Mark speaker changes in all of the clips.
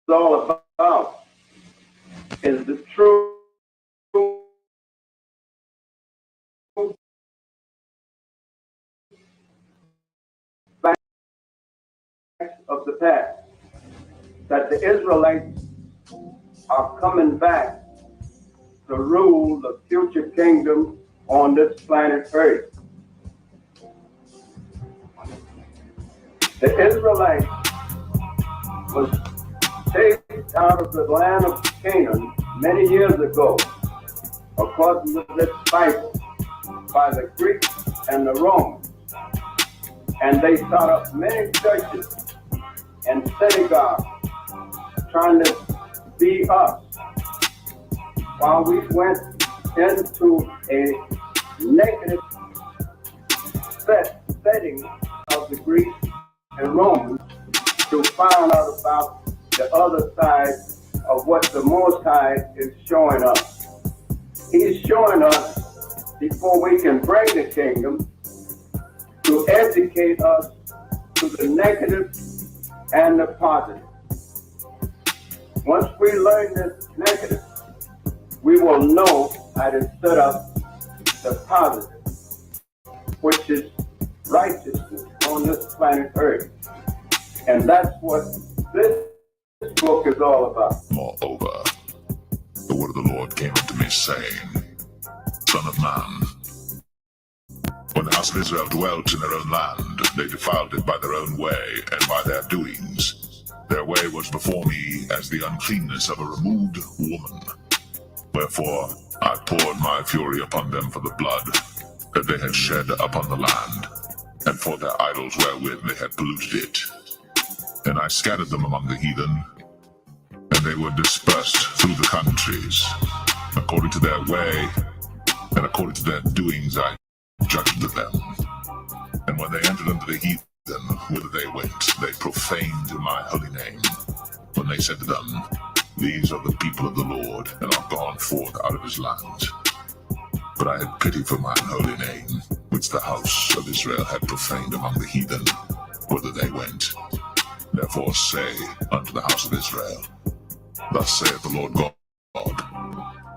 Speaker 1: all about is the true facts of the past, that the Israelites are coming back to rule the future kingdom on this planet Earth. The Israelites was chased out of the land of Canaan many years ago, according to this Bible, by the Greeks and the Romans. And they set up many churches and synagogues trying to be us, while we went into a negative setting of the Greeks and Romans to find out about the other side of what the Most High is showing us. He's showing us before we can bring the kingdom to educate us to the negative and the positive. Once we learn this negative, we will know how to set up the positive, which is righteousness on this planet Earth. And that's what this book is all about.
Speaker 2: Moreover, the word of the Lord came unto me, saying, Son of man, when the house of Israel dwelt in their own land, they defiled it by their own way and by their doings. Their way was before me as the uncleanness of a removed woman. Wherefore I poured my fury upon them for the blood that they had shed upon the land, and for their idols wherewith they had polluted it. And I scattered them among the heathen, and they were dispersed through the countries. According to their way, and according to their doings I judged them. And when they entered unto the heathen, whither they went, they profaned my holy name. When they said to them, These are the people of the Lord, and are gone forth out of his land. But I had pity for mine holy name, which the house of Israel had profaned among the heathen, whither they went. Therefore say unto the house of Israel, Thus saith the Lord God,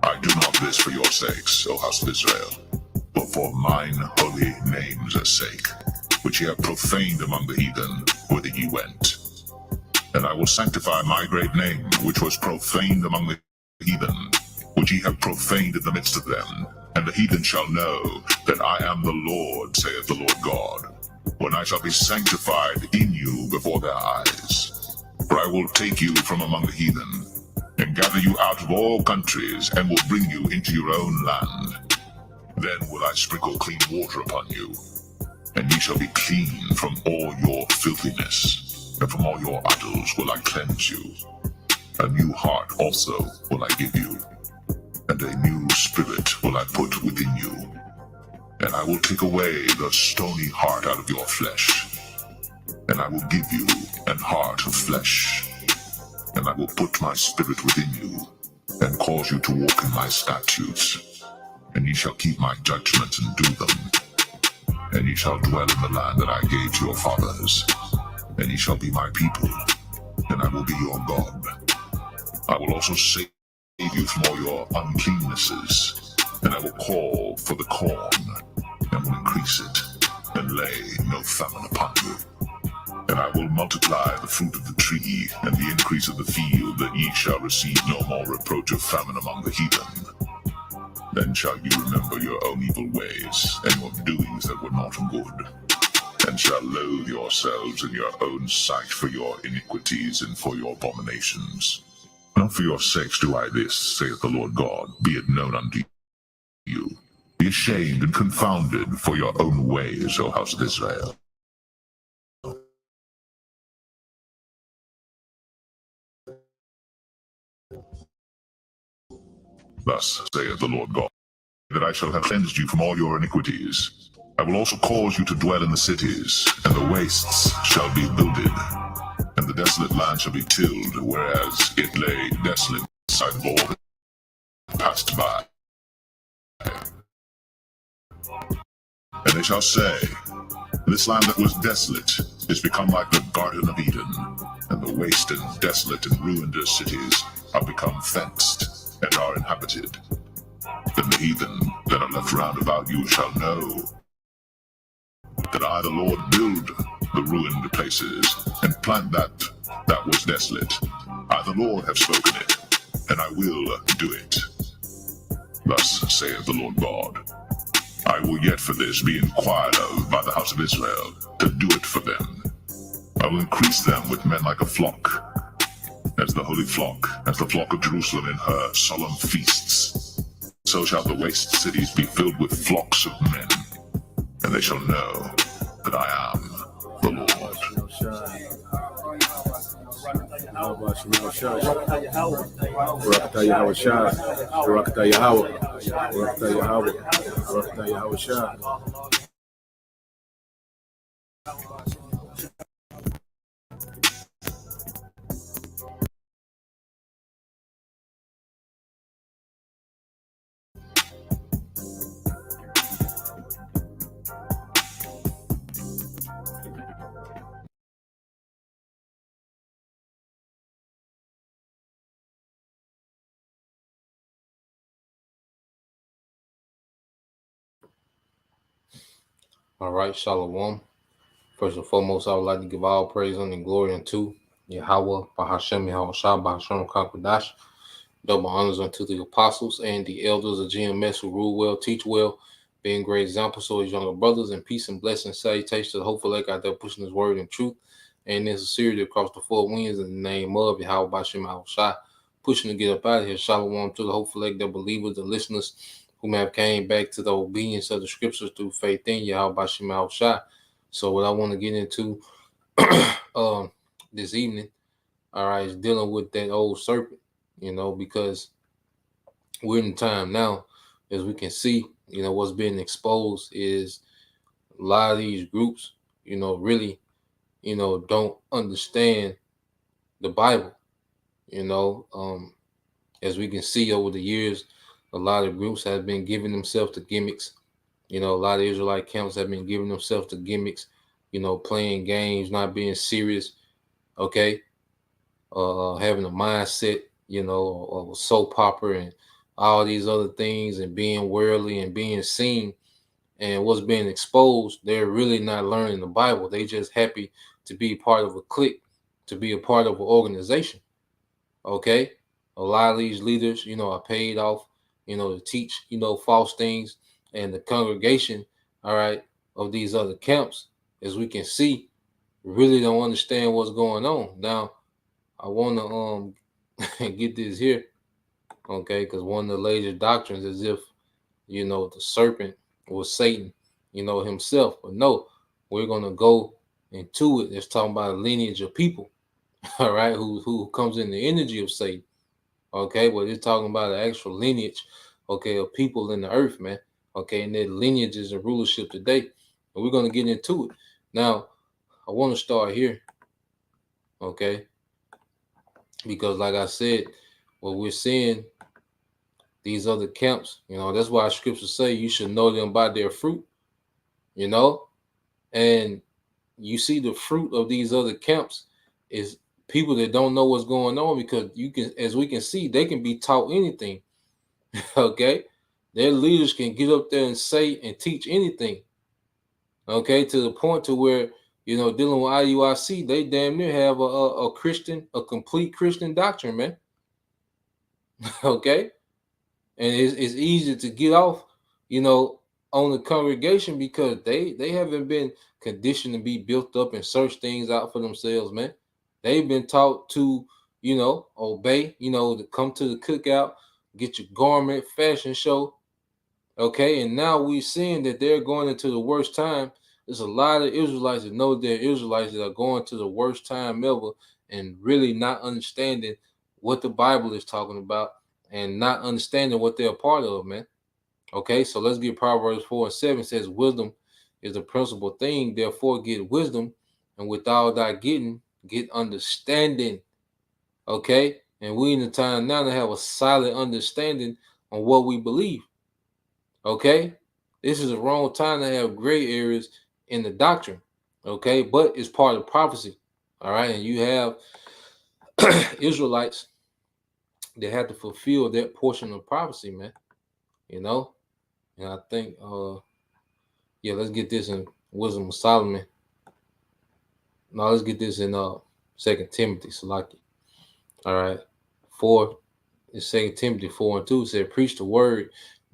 Speaker 2: I do not this for your sakes, O house of Israel, but for mine holy name's sake, which ye have profaned among the heathen, whither ye went. And I will sanctify my great name, which was profaned among the heathen, which ye have profaned in the midst of them. And the heathen shall know that I am the Lord, saith the Lord God, when I shall be sanctified in you before their eyes. For I will take you from among the heathen, and gather you out of all countries, and will bring you into your own land. Then will I sprinkle clean water upon you, and ye shall be clean from all your filthiness, and from all your idols will I cleanse you. A new heart also will I give you, and a new spirit will I put within you. And I will take away the stony heart out of your flesh, and I will give you an heart of flesh. And I will put my spirit within you, and cause you to walk in my statutes. And ye shall keep my judgments and do them. And ye shall dwell in the land that I gave to your fathers. And ye shall be my people, and I will be your God. I will also save you from all your uncleannesses, and I will call for the corn, and will increase it, and lay no famine upon you. And I will multiply the fruit of the tree, and the increase of the field, that ye shall receive no more reproach of famine among the heathen. Then shall you remember your own evil ways, and your doings that were not good, and shall loathe yourselves in your own sight for your iniquities and for your abominations. Not for your sakes do I this, saith the Lord God, be it known unto you. Be ashamed and confounded for your own ways, O house of Israel. Thus saith the Lord God, that I shall have cleansed you from all your iniquities. I will also cause you to dwell in the cities, and the wastes shall be builded, and the desolate land shall be tilled, whereas it lay desolate beside of all that passed by. And they shall say, This land that was desolate It's become like the Garden of Eden, and the waste and desolate and ruined cities have become fenced and are inhabited. Then the heathen that are left round about you shall know that I, the Lord, build the ruined places and plant that was desolate. I, the Lord, have spoken it, and I will do it. Thus saith the Lord God. I will yet for this be inquired of by the house of Israel, to do it for them. I will increase them with men like a flock, as the holy flock, as the flock of Jerusalem in her solemn feasts. So shall the waste cities be filled with flocks of men, and they shall know that I am the Lord.
Speaker 3: All right, Shalom. First and foremost, I would like to give all praise and glory unto Yahweh, Bahashem, Yahushua, Bahashem, Kakwadash. Double honors unto the apostles and the elders of GMS who rule well, teach well, being great examples to his younger brothers, and peace and blessing, salutation to the hopeful lake out there pushing his word and truth and in sincerity across the four winds in the name of Yahweh, Bahashem, Yahushua, pushing to get up out of here. Shalom to the hopeful lake, the believers, the listeners who may have came back to the obedience of the scriptures through faith in Yahweh, Bahashem, Yahushua. So what I want to get into this evening, all right, is dealing with that old serpent, because we're in time now, as we can see, what's being exposed is a lot of these groups, really, don't understand the Bible, as we can see over the years, a lot of groups have been giving themselves to gimmicks. A lot of Israelite camps have been giving themselves to gimmicks, playing games, not being serious, okay? Having a mindset, of a soap opera and all these other things, and being worldly and being seen. And what's being exposed, they're really not learning the Bible. They just happy to be part of a clique, to be a part of an organization, okay? A lot of these leaders, are paid off, to teach, false things. And the congregation, all right, of these other camps, as we can see, really don't understand what's going on. Now, I want to get this here, okay? Because one of the latest doctrines is if, the serpent was Satan, himself. But no, we're going to go into it. It's talking about a lineage of people, all right, who comes in the energy of Satan, okay? But it's talking about the actual lineage, okay, of people in the earth, man, okay? And their lineages and rulership today. And we're going to get into it. Now, I want to start here, okay? Because like I said, what we're seeing, these other camps, that's why scriptures say you should know them by their fruit, and you see the fruit of these other camps is people that don't know what's going on, because you can, as we can see, they can be taught anything, okay? Their leaders can get up there and say and teach anything, okay, to the point to where, dealing with IUIC, they damn near have a complete Christian doctrine, man. Okay? And it's easy to get off, on the congregation, because they haven't been conditioned to be built up and search things out for themselves, man. They've been taught to, obey, to come to the cookout, get your garment fashion show, okay? And now we're seeing that they're going into the worst time. There's a lot of Israelites that know they're Israelites that are going to the worst time ever and really not understanding what the Bible is talking about and not understanding what they're a part of, man. Okay, so let's get Proverbs 4:7. It says, wisdom is the principal thing, therefore get wisdom, and with all thy getting, get understanding. Okay, and we in the time now to have a solid understanding on what we believe. Okay, this is the wrong time to have gray areas in the doctrine. Okay, but it's part of prophecy. All right, and you have Israelites that have to fulfill that portion of prophecy, man. You know, and I think, yeah, let's get this in Wisdom of Solomon. No, let's get this in Second Timothy, Salaki. All right, 4 in 2 Timothy 4:2 said, "Preach the word,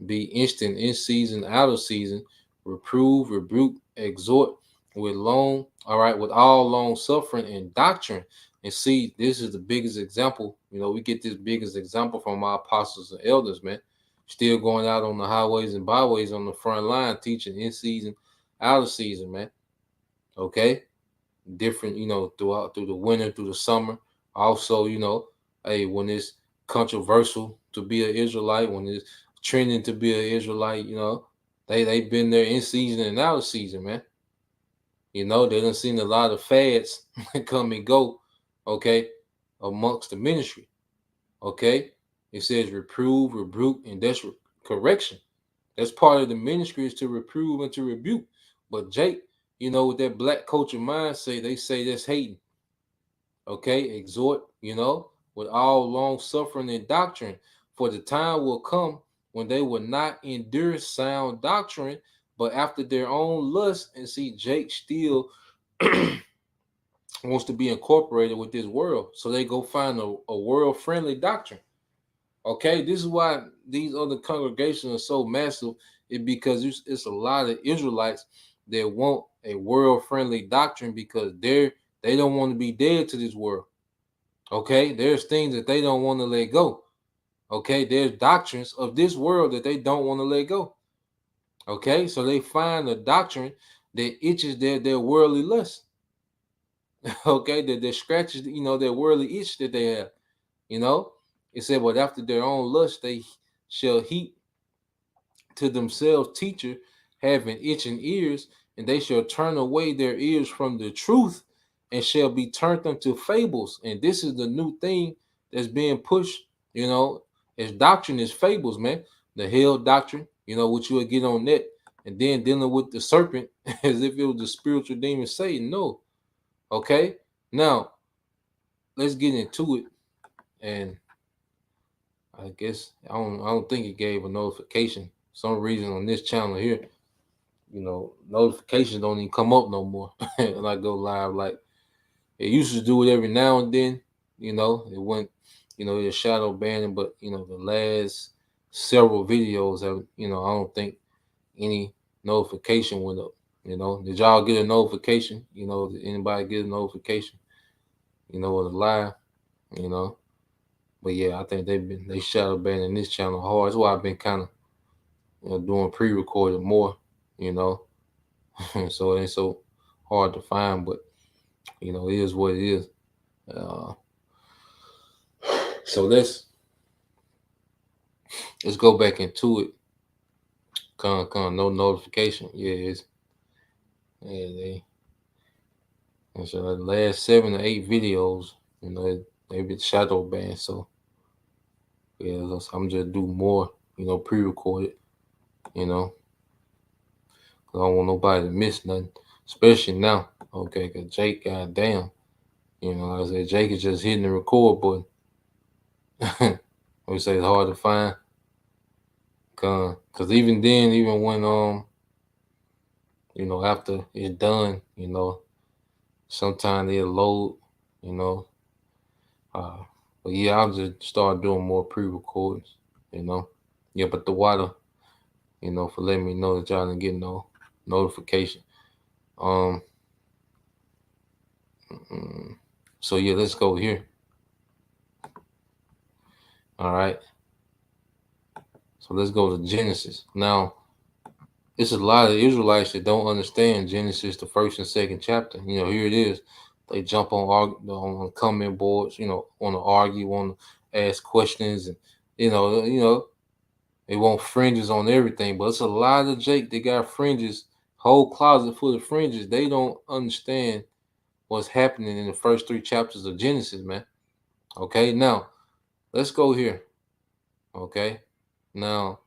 Speaker 3: be instant in season, out of season, reprove, rebuke, exhort with long, all right, with all long suffering and doctrine." And see, this is the biggest example. We get this biggest example from our apostles and elders, man. Still going out on the highways and byways on the front line, teaching in season, out of season, man. Okay, different, through the winter, through the summer. Also, hey, when it's controversial to be an Israelite, when it's trending to be an Israelite, they've been there in season and out of season, man. They done seen a lot of fads come and go, okay, amongst the ministry. Okay. It says reprove, rebuke, and that's correction. That's part of the ministry, is to reprove and to rebuke. But Jake, with that black culture mindset, they say that's hating. Okay, exhort, with all long suffering and doctrine. For the time will come when they will not endure sound doctrine, but after their own lust. And see, Jake still wants to be incorporated with this world. So they go find a world friendly doctrine. Okay, this is why these other congregations are so massive, is because it's a lot of Israelites that want a world friendly doctrine, because they don't want to be dead to this world. Okay, there's things that they don't want to let go. Okay, there's doctrines of this world that they don't want to let go. Okay, so they find a doctrine that itches their worldly lust. Okay, that scratches, their worldly itch that they have. You know, it said, but after their own lust, they shall heap to themselves teacher having itching ears, and they shall turn away their ears from the truth, and shall be turned unto fables. And this is the new thing that's being pushed, as doctrine is fables, man. The hell doctrine, which you will get on that, and then dealing with the serpent as if it was the spiritual demon Satan. No. Okay. Now let's get into it. And I guess I don't think it gave a notification. Some reason on this channel here, notifications don't even come up no more when I go live. Like, it used to do it every now and then. It went, it's shadow banning, but the last several videos have, I don't think any notification went up. Did y'all get a notification? Did anybody get a notification? Of the live? You know, but yeah, I think they shadow banning this channel hard. That's why I've been kind of, doing pre-recorded more. You know, so it ain't so hard to find, but it is what it is. Uh, so let's go back into it. No notification. Yeah, they. And so the last 7 or 8 videos, they've been shadow banned. So yeah, I'm just do more, pre-recorded. You know, 'Cause I don't want nobody to miss nothing, especially now. Okay, cause Jake, goddamn, like I said, Jake is just hitting the record button. We say it's hard to find. Cause even then, even when after it's done, sometimes it'll load, you know. Uh, but yeah, I'll just start doing more pre-recordings, you know. Yeah, but the water, for letting me know that y'all didn't get no notification. Um, mm, so yeah, let's go here. All right. So let's go to Genesis. Now, it's a lot of Israelites that don't understand Genesis, the first and second chapter. Here it is. They jump on comment boards, want to argue, want to ask questions, and they want fringes on everything. But it's a lot of Jake. They got fringes, whole closet full of fringes. They don't understand what's happening in the first 3 chapters of Genesis, man. Okay, now let's go here. Okay, now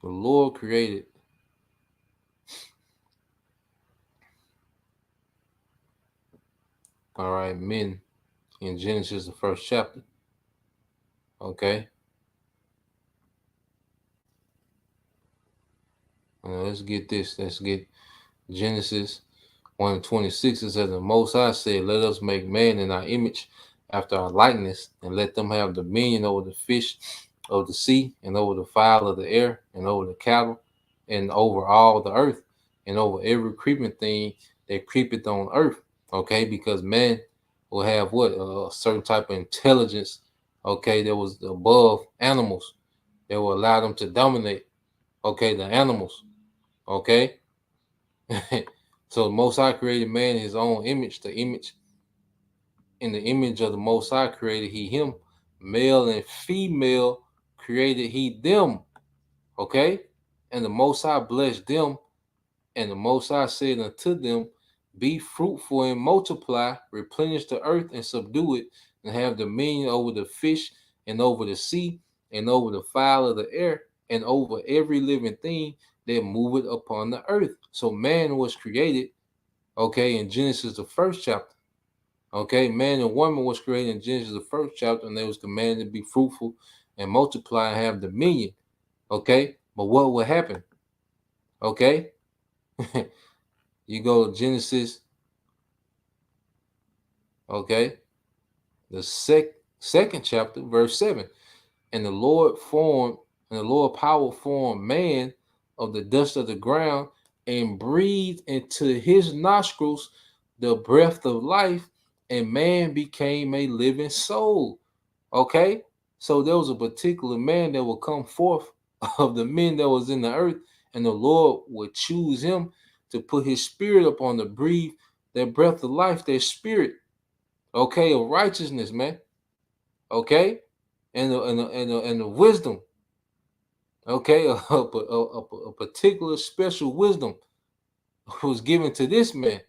Speaker 3: the Lord created All right, men in Genesis, the first chapter. Okay, let's get this. Let's get Genesis 1:26. It says, "The Most High said, Let us make man in our image, after our likeness, and let them have dominion over the fish of the sea, and over the fowl of the air, and over the cattle, and over all the earth, and over every creeping thing that creepeth on earth." Okay, because man will have what? A certain type of intelligence, okay, that was above animals, that will allow them to dominate, okay, the animals, okay. So the Most High created man in his own image, the image in the image of the Most High created he him, male and female created he them. Okay, and the Most High blessed them, and the Most High said unto them, "Be fruitful and multiply, replenish the earth and subdue it, and have dominion over the fish and over the sea and over the fowl of the air and over every living thing that moveth upon the earth." So man was created, okay, in Genesis the first chapter. Okay, man and woman was created in Genesis the first chapter, and they was commanded to be fruitful and multiply and have dominion. Okay, but what would happen? Okay, you go to Genesis, okay, the second chapter, verse 7. And the Lord formed, and the Lord power formed man of the dust of the ground and breathed into his nostrils the breath of life, and man became a living soul. Okay, so there was a particular man that would come forth of the men that was in the earth, and the Lord would choose him to put his spirit upon the breathe, that breath of life, that spirit, okay, of righteousness, man. Okay, and the wisdom, okay, a particular special wisdom was given to this man,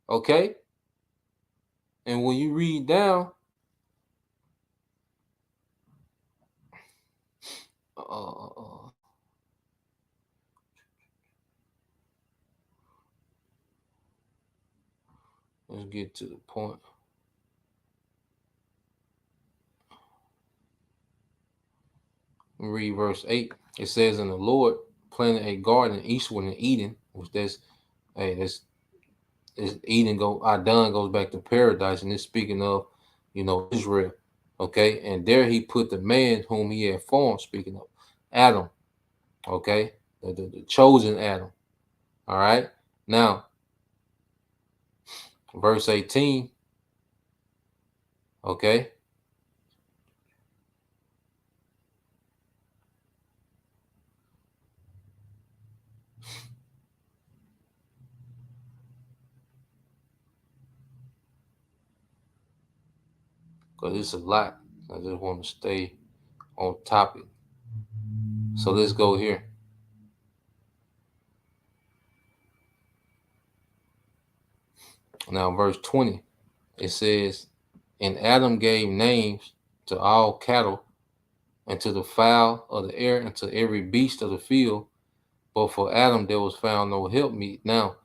Speaker 3: okay. And when you read down, uh, let's get to the point. Read verse 8. It says, "And the Lord planted a garden eastward in Eden," which that's Eden go Adon goes back to paradise, and it's speaking of, Israel. Okay, and there he put the man whom he had formed, speaking of Adam, okay, the chosen Adam. All right. Now, verse 18, okay, because it's a lot. I just want to stay on topic. So let's go here. Now, verse 20, it says, "And Adam gave names to all cattle, and to the fowl of the air, and to every beast of the field. But for Adam there was found no helpmeet." Now,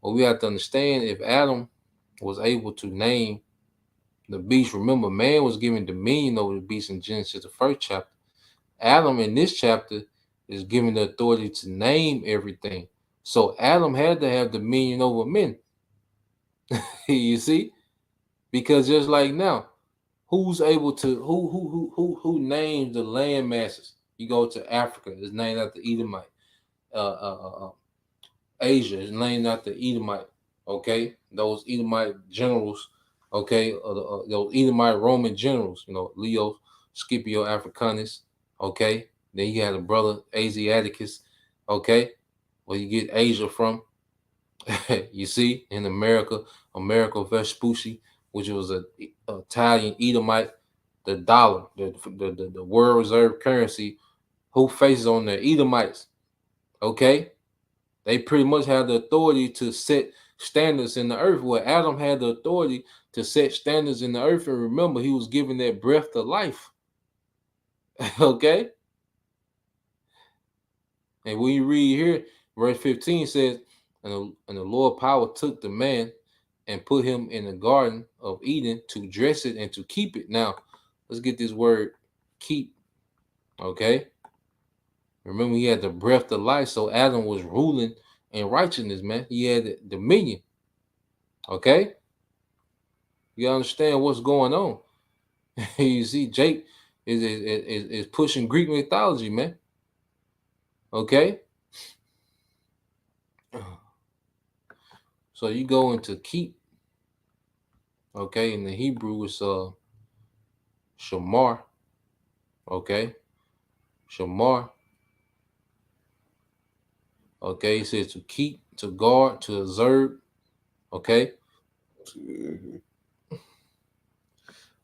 Speaker 3: what we have to understand, if Adam was able to name the beast, remember, man was given dominion over the beast in Genesis, the first chapter. Adam in this chapter is given the authority to name everything. So Adam had to have dominion over men. You see? Because just like now, who's able to who names the land masses? You go to Africa, it's named after Edomite. Asia is named after Edomite. Okay, those Edomite generals. Okay, those Edomite Roman generals. Leo Scipio Africanus. Okay, then you had a brother Asiaticus. Okay, where you get Asia from. You see, in America Vespucci, which was a Italian Edomite, the dollar, the world reserve currency, who faces on the Edomites. Okay, they pretty much have the authority to set standards in the earth, where Adam had the authority to set standards in the earth. And remember, he was given that breath of life. Okay, and when you read here, verse 15 says, and the Lord power took the man and put him in the Garden of Eden to dress it and to keep it. Now, let's get this word keep. Okay. Remember, he had the breath of life, so Adam was ruling in righteousness, man. He had dominion. Okay. You understand what's going on? You see, Jake is pushing Greek mythology, man. Okay. So you go into keep. Okay, in the Hebrew it's shamar. Okay, shamar. Okay, it says to keep, to guard, to observe. Okay,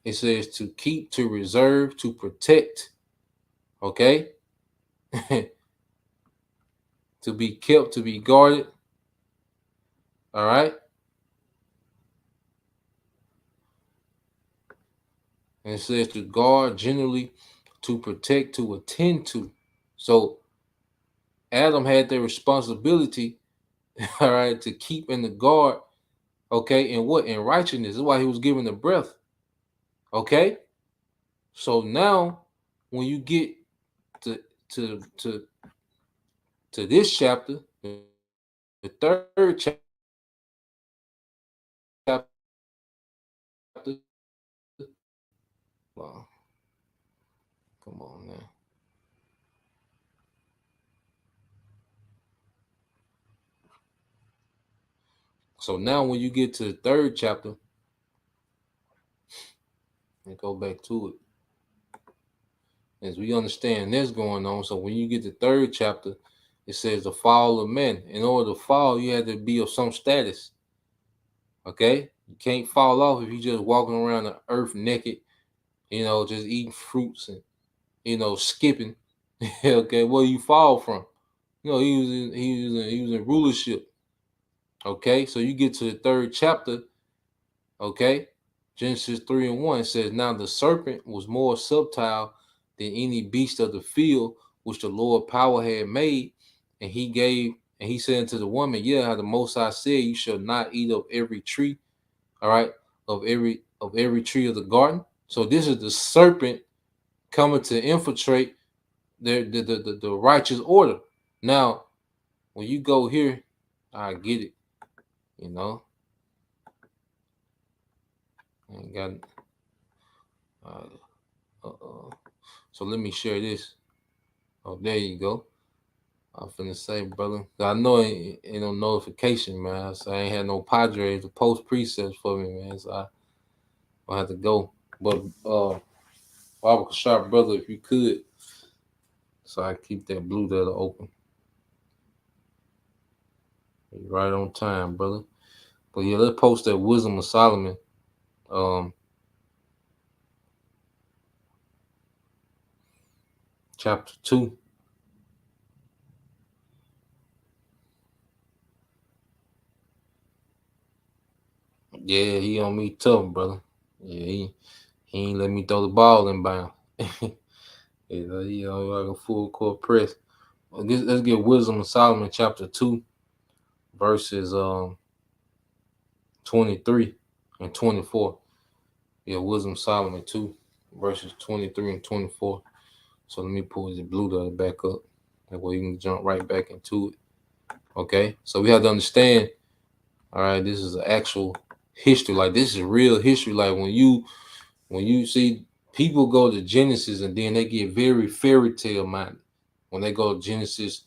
Speaker 3: it says to keep, to reserve, to protect. Okay, to be kept, to be guarded. All right, and it says to guard, generally, to protect, to attend to. So Adam had the responsibility, all right, to keep and to guard. Okay, and what in righteousness? That's why he was given the breath. Okay, so now when you get to to to to this chapter, the third chapter. Wow, come on now. So now when you get to the third chapter, and go back to it, as we understand this going on. So when you get to the third chapter, it says the fall of men. In order to fall, you had to be of some status. Okay, you can't fall off if you just walking around the earth naked, just eating fruits and skipping. Okay, where you fall from? He was in rulership. Okay, so you get to the third chapter. Okay, Genesis 3:1 says, "Now the serpent was more subtle than any beast of the field which the Lord power had made, and he said unto the woman, Yeah, how the Most High said, you shall not eat of every tree, all right, of every tree of the garden." So this is the serpent coming to infiltrate the righteous order. Now, when you go here, I get it. You know, I ain't got. Uh, so let me share this. Oh, there you go. I'm finna say, brother. I know it ain't no notification, man. So I ain't had no Padres to post precepts for me, man. So I have to go. But Baba Sharp, brother, if you could, so I keep that blue letter open. You're right on time, brother. But yeah, let's post that Wisdom of Solomon. Um, chapter 2. Yeah, he on me tough, brother. Yeah, he ain't let me throw the ball in bound. He on like a full court press. Let's get Wisdom of Solomon chapter 2, verses 23 and 24. Yeah, Wisdom of Solomon 2, verses 23 and 24. So let me pull the blue letter back up. That way you can jump right back into it. Okay, so we have to understand. All right, this is an actual history. Like this is real history. Like when you see people go to Genesis and then they get very fairy tale minded. When they go to Genesis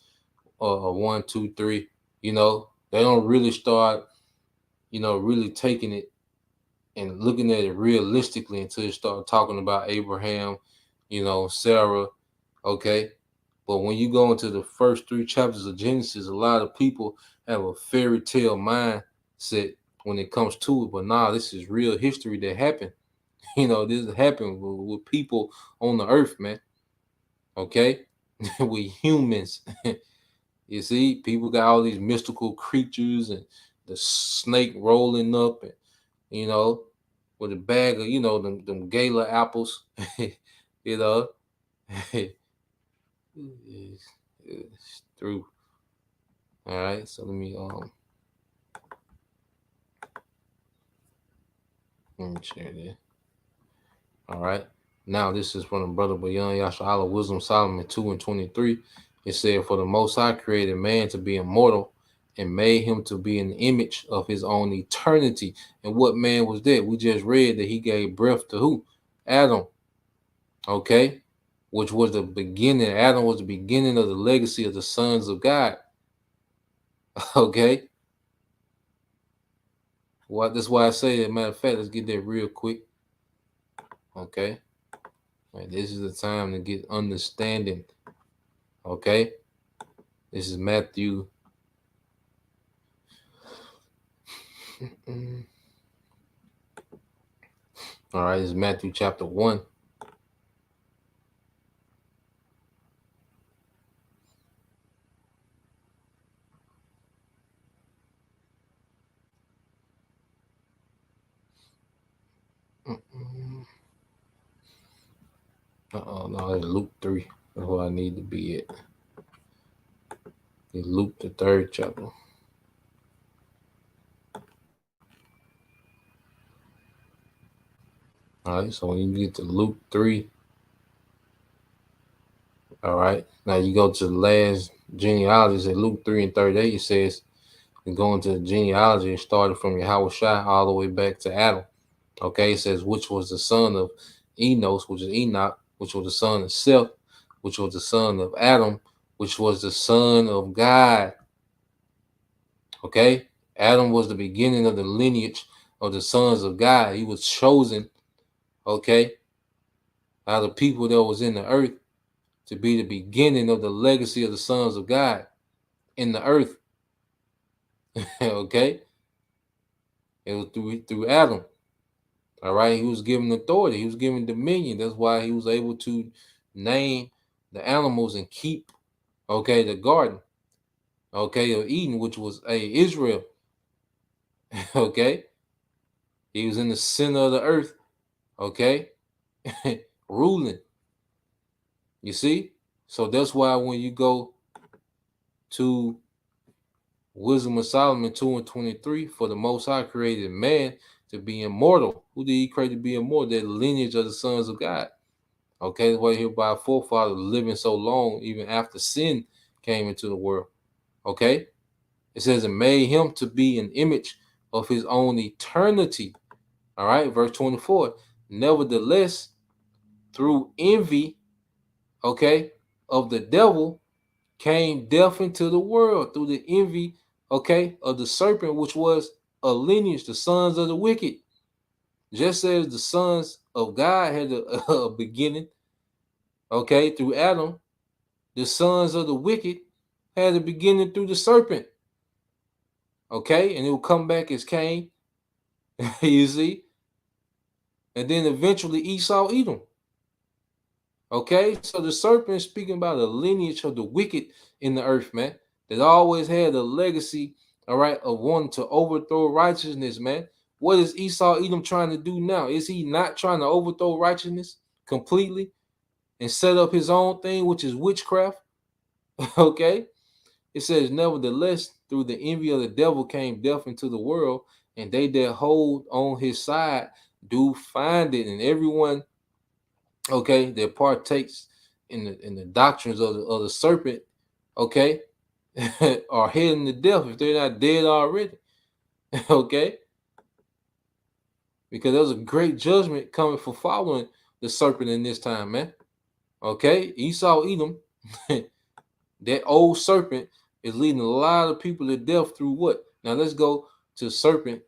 Speaker 3: 1, 2, 3, they don't really start, really taking it and looking at it realistically until you start talking about Abraham, Sarah, okay? But when you go into the first 3 chapters of Genesis, a lot of people have a fairy tale mindset when it comes to it. But nah, this is real history that happened. This happened with people on the earth, man. Okay? With humans. You see, people got all these mystical creatures and the snake rolling up and, you know, with a bag of, them gala apples. you know. It's through. All right, so let me Let me share this. All right. Now this is from the brother Bayan Yasha'Allah Wisdom Solomon 2 and 23. It said, "For the Most High created man to be immortal and made him to be an image of his own eternity." And what man was that? We just read that he gave breath to who? Adam. Okay. Which was the beginning. Adam was the beginning of the legacy of the sons of God. Okay. Well, that's why I say that. Matter of fact, let's get that real quick. Okay. Right, this is the time to get understanding. Okay. This is Matthew. All right, this is Matthew chapter 1. No, it's Luke 3. That's what I need to be at. It's Luke, the 3rd chapter. All right, so when you get to Luke 3, all right, now you go to the last genealogy at Luke 3 and 38. It says, and going to the genealogy and started from Yahweh Shai all the way back to Adam. Okay, it says, which was the son of Enos, which is Enoch, which was the son of Seth, which was the son of Adam, which was the son of God. Okay, Adam was the beginning of the lineage of the sons of God. He was chosen, okay, out of the people that was in the earth to be the beginning of the legacy of the sons of God in the earth. Okay, it was through Adam. All right, he was given authority. He was given dominion. That's why he was able to name the animals and keep, okay, the garden, okay, of Eden, which was Israel. Okay, he was in the center of the earth. Okay, ruling. You see, so that's why when you go to Wisdom of Solomon 2 and 23, for the Most High created man to be immortal. Who did he create to be immortal? That lineage of the sons of God. Okay, that's why hereby our forefathers living so long, even after sin came into the world. Okay, it says it made him to be an image of his own eternity. All right, verse 24. Nevertheless, through envy, okay, of the devil came death into the world through the envy, okay, of the serpent, which was a lineage, the sons of the wicked. Just as the sons of God had a beginning, okay, through Adam, the sons of the wicked had a beginning through the serpent, okay, and it will come back as Cain, you see, and then eventually Esau eat them. Okay, so the serpent is speaking about a lineage of the wicked in the earth, man, that always had a legacy, all right, of wanting to overthrow righteousness, man. What is Esau Edom trying to do now? Is he not trying to overthrow righteousness completely and set up his own thing, which is witchcraft? Okay, it says, nevertheless, through the envy of the devil came death into the world, and they that hold on his side do find it, and everyone, okay, that partakes in the doctrines of the serpent, okay, are heading to death if they're not dead already. Okay, because there's a great judgment coming for following the serpent in this time, man. Okay, Esau Edom, that old serpent is leading a lot of people to death through what? Now let's go to serpent.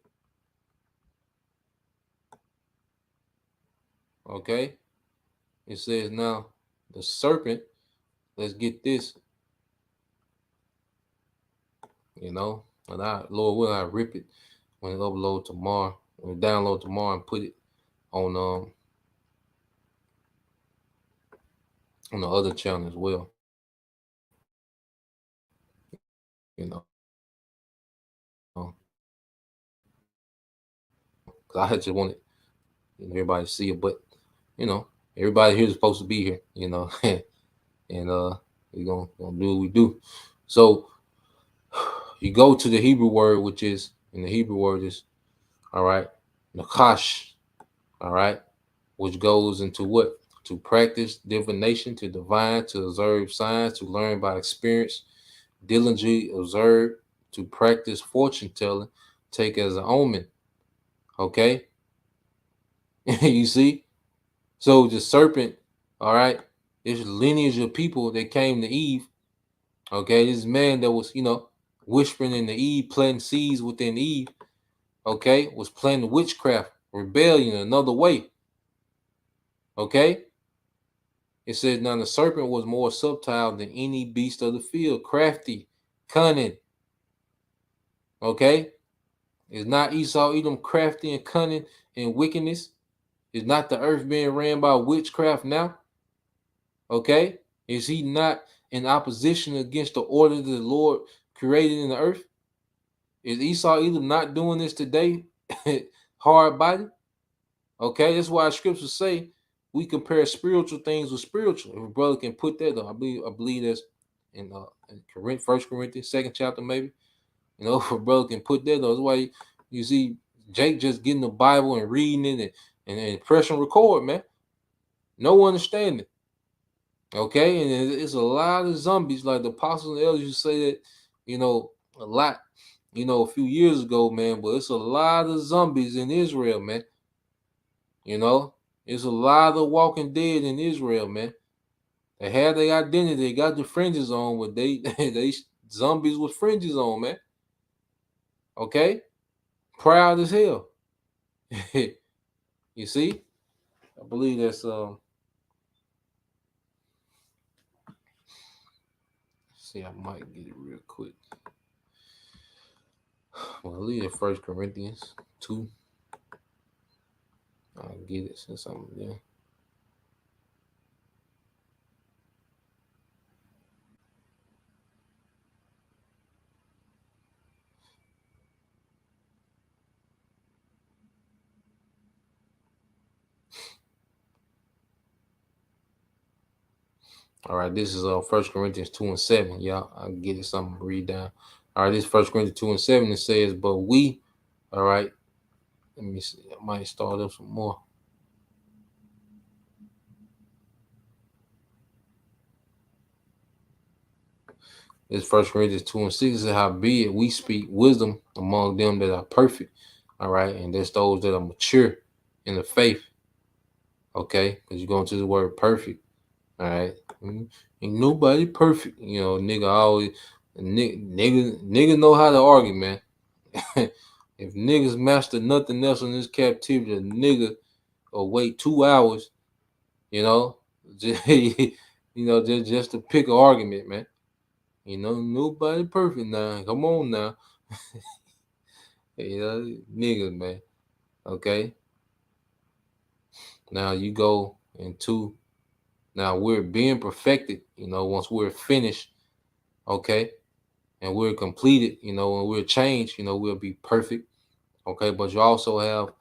Speaker 3: Okay, it says now the serpent. Let's get this. You know, and Lord will I rip it when it upload tomorrow, when it download tomorrow and put it on the other channel as well. You know, because I just wanted everybody to see it, but you know, everybody here is supposed to be here. You know, and we're gonna do what we do. So you go to the Hebrew word, which is in the Hebrew word is all right, nakash. All right, which goes into what? To practice divination, to divine, to observe signs, to learn by experience, diligently observe, to practice fortune telling, take as an omen. Okay, you see. So the serpent, all right, this lineage of people that came to Eve. Okay, this man that was, whispering in the Eve, planting seeds within Eve. Okay, was planting witchcraft, rebellion, another way. Okay, it says now the serpent was more subtle than any beast of the field, crafty, cunning. Okay, is not Esau Edom crafty and cunning and wickedness? Is not the earth being ran by witchcraft now? Okay, is he not in opposition against the order that the Lord created in the earth? Is Esau Edom not doing this today? Hard body. Okay, that's why scriptures say we compare spiritual things with spiritual. If a brother can put that, though, I believe that's in First Corinthians, second chapter, maybe. If a brother can put that, though, that's why you see Jake just getting the Bible and reading it and pressing record, man. No understanding. Okay, and it's a lot of zombies, like the apostles and elders used to say that, a lot, a few years ago, man. But it's a lot of zombies in Israel, man. You know, it's a lot of walking dead in Israel, man. They had their identity, they got the fringes on, but they they zombies with fringes on, man. Okay, proud as hell. You see, I believe that's see, I might get it real quick. Well, I believe in First Corinthians 2. I'll get it since I'm there. All right, this is First Corinthians 2:7. Y'all, I'll get it. Something to read down. All right, this First Corinthians 2:7. It says, "But we, all right." Let me see. I might start up some more. This First Corinthians 2:6 is how be it we speak wisdom among them that are perfect. All right, and there's those that are mature in the faith. Okay, because you're going to the word perfect. All right, ain't nobody perfect. Nigga always nigga know how to argue, man. If niggas master nothing else in this captivity, a nigga will wait 2 hours. You know, just, just to pick an argument, man. Nobody perfect now. Come on now. Niggas, man. Okay. Now you go into now we're being perfected, once we're finished, okay, and we're completed, when we're changed, we'll be perfect. Okay, but you also have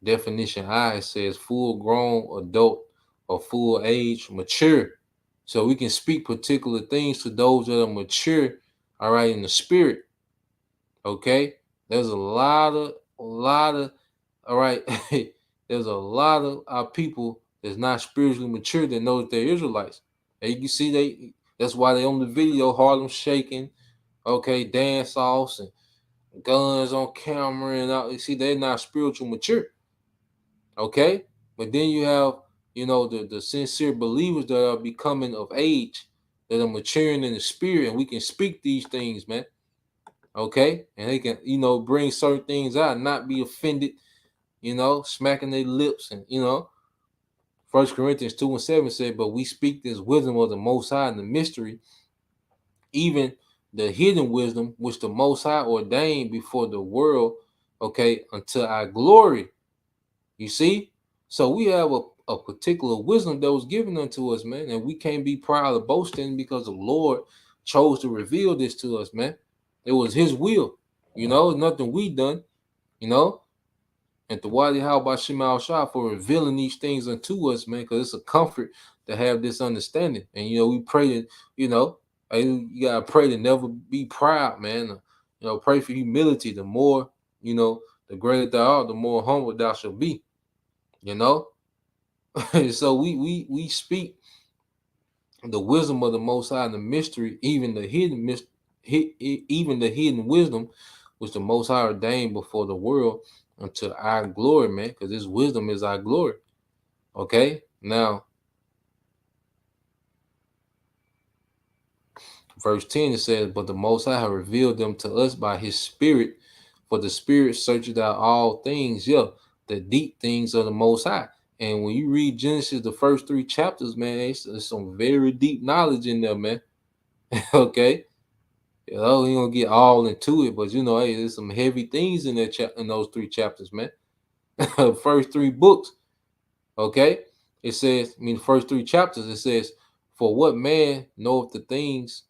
Speaker 3: definition I, it says full grown adult or full age mature. So we can speak particular things to those that are mature, all right, in the spirit. Okay, there's a lot of, all right. There's a lot of our people that's not spiritually mature that know that they're Israelites. And you can see that's why they on the video, Harlem shaking, okay, dance offs and guns on camera and all. You see, they're not spiritual mature. Okay, but then you have, the sincere believers that are becoming of age, that are maturing in the spirit, and we can speak these things, man. Okay, and they can, bring certain things out, not be offended, smacking their lips, and First Corinthians 2:7 said, "But we speak this wisdom of the Most High in the mystery, even the hidden wisdom which the Most High ordained before the world, okay, unto our glory." You see, so we have a particular wisdom that was given unto us, man, and we can't be proud of boasting because the Lord chose to reveal this to us, man. It was His will, nothing we done, you know. And to Wadi How by Shemal Shah for revealing these things unto us, man, because it's a comfort to have this understanding. And we pray that, you gotta pray to never be proud, man. Pray for humility. The more, the greater thou art, the more humble thou shalt be. you know. So we speak the wisdom of the Most High and the mystery, even the even the hidden wisdom, which the Most High ordained before the world unto our glory, man. Because this wisdom is our glory. Okay, now verse 10 it says, "But the Most High have revealed them to us by His Spirit, for the Spirit searcheth out all things, yeah, the deep things of the Most High." And when you read Genesis, the first three chapters, man, it's some very deep knowledge in there, man. Okay, you know, we gonna get all into it, but you know, hey, there's some heavy things in that in those three chapters, man. First three books, okay. It says, I mean, the first three chapters, it says, "For what man knoweth the things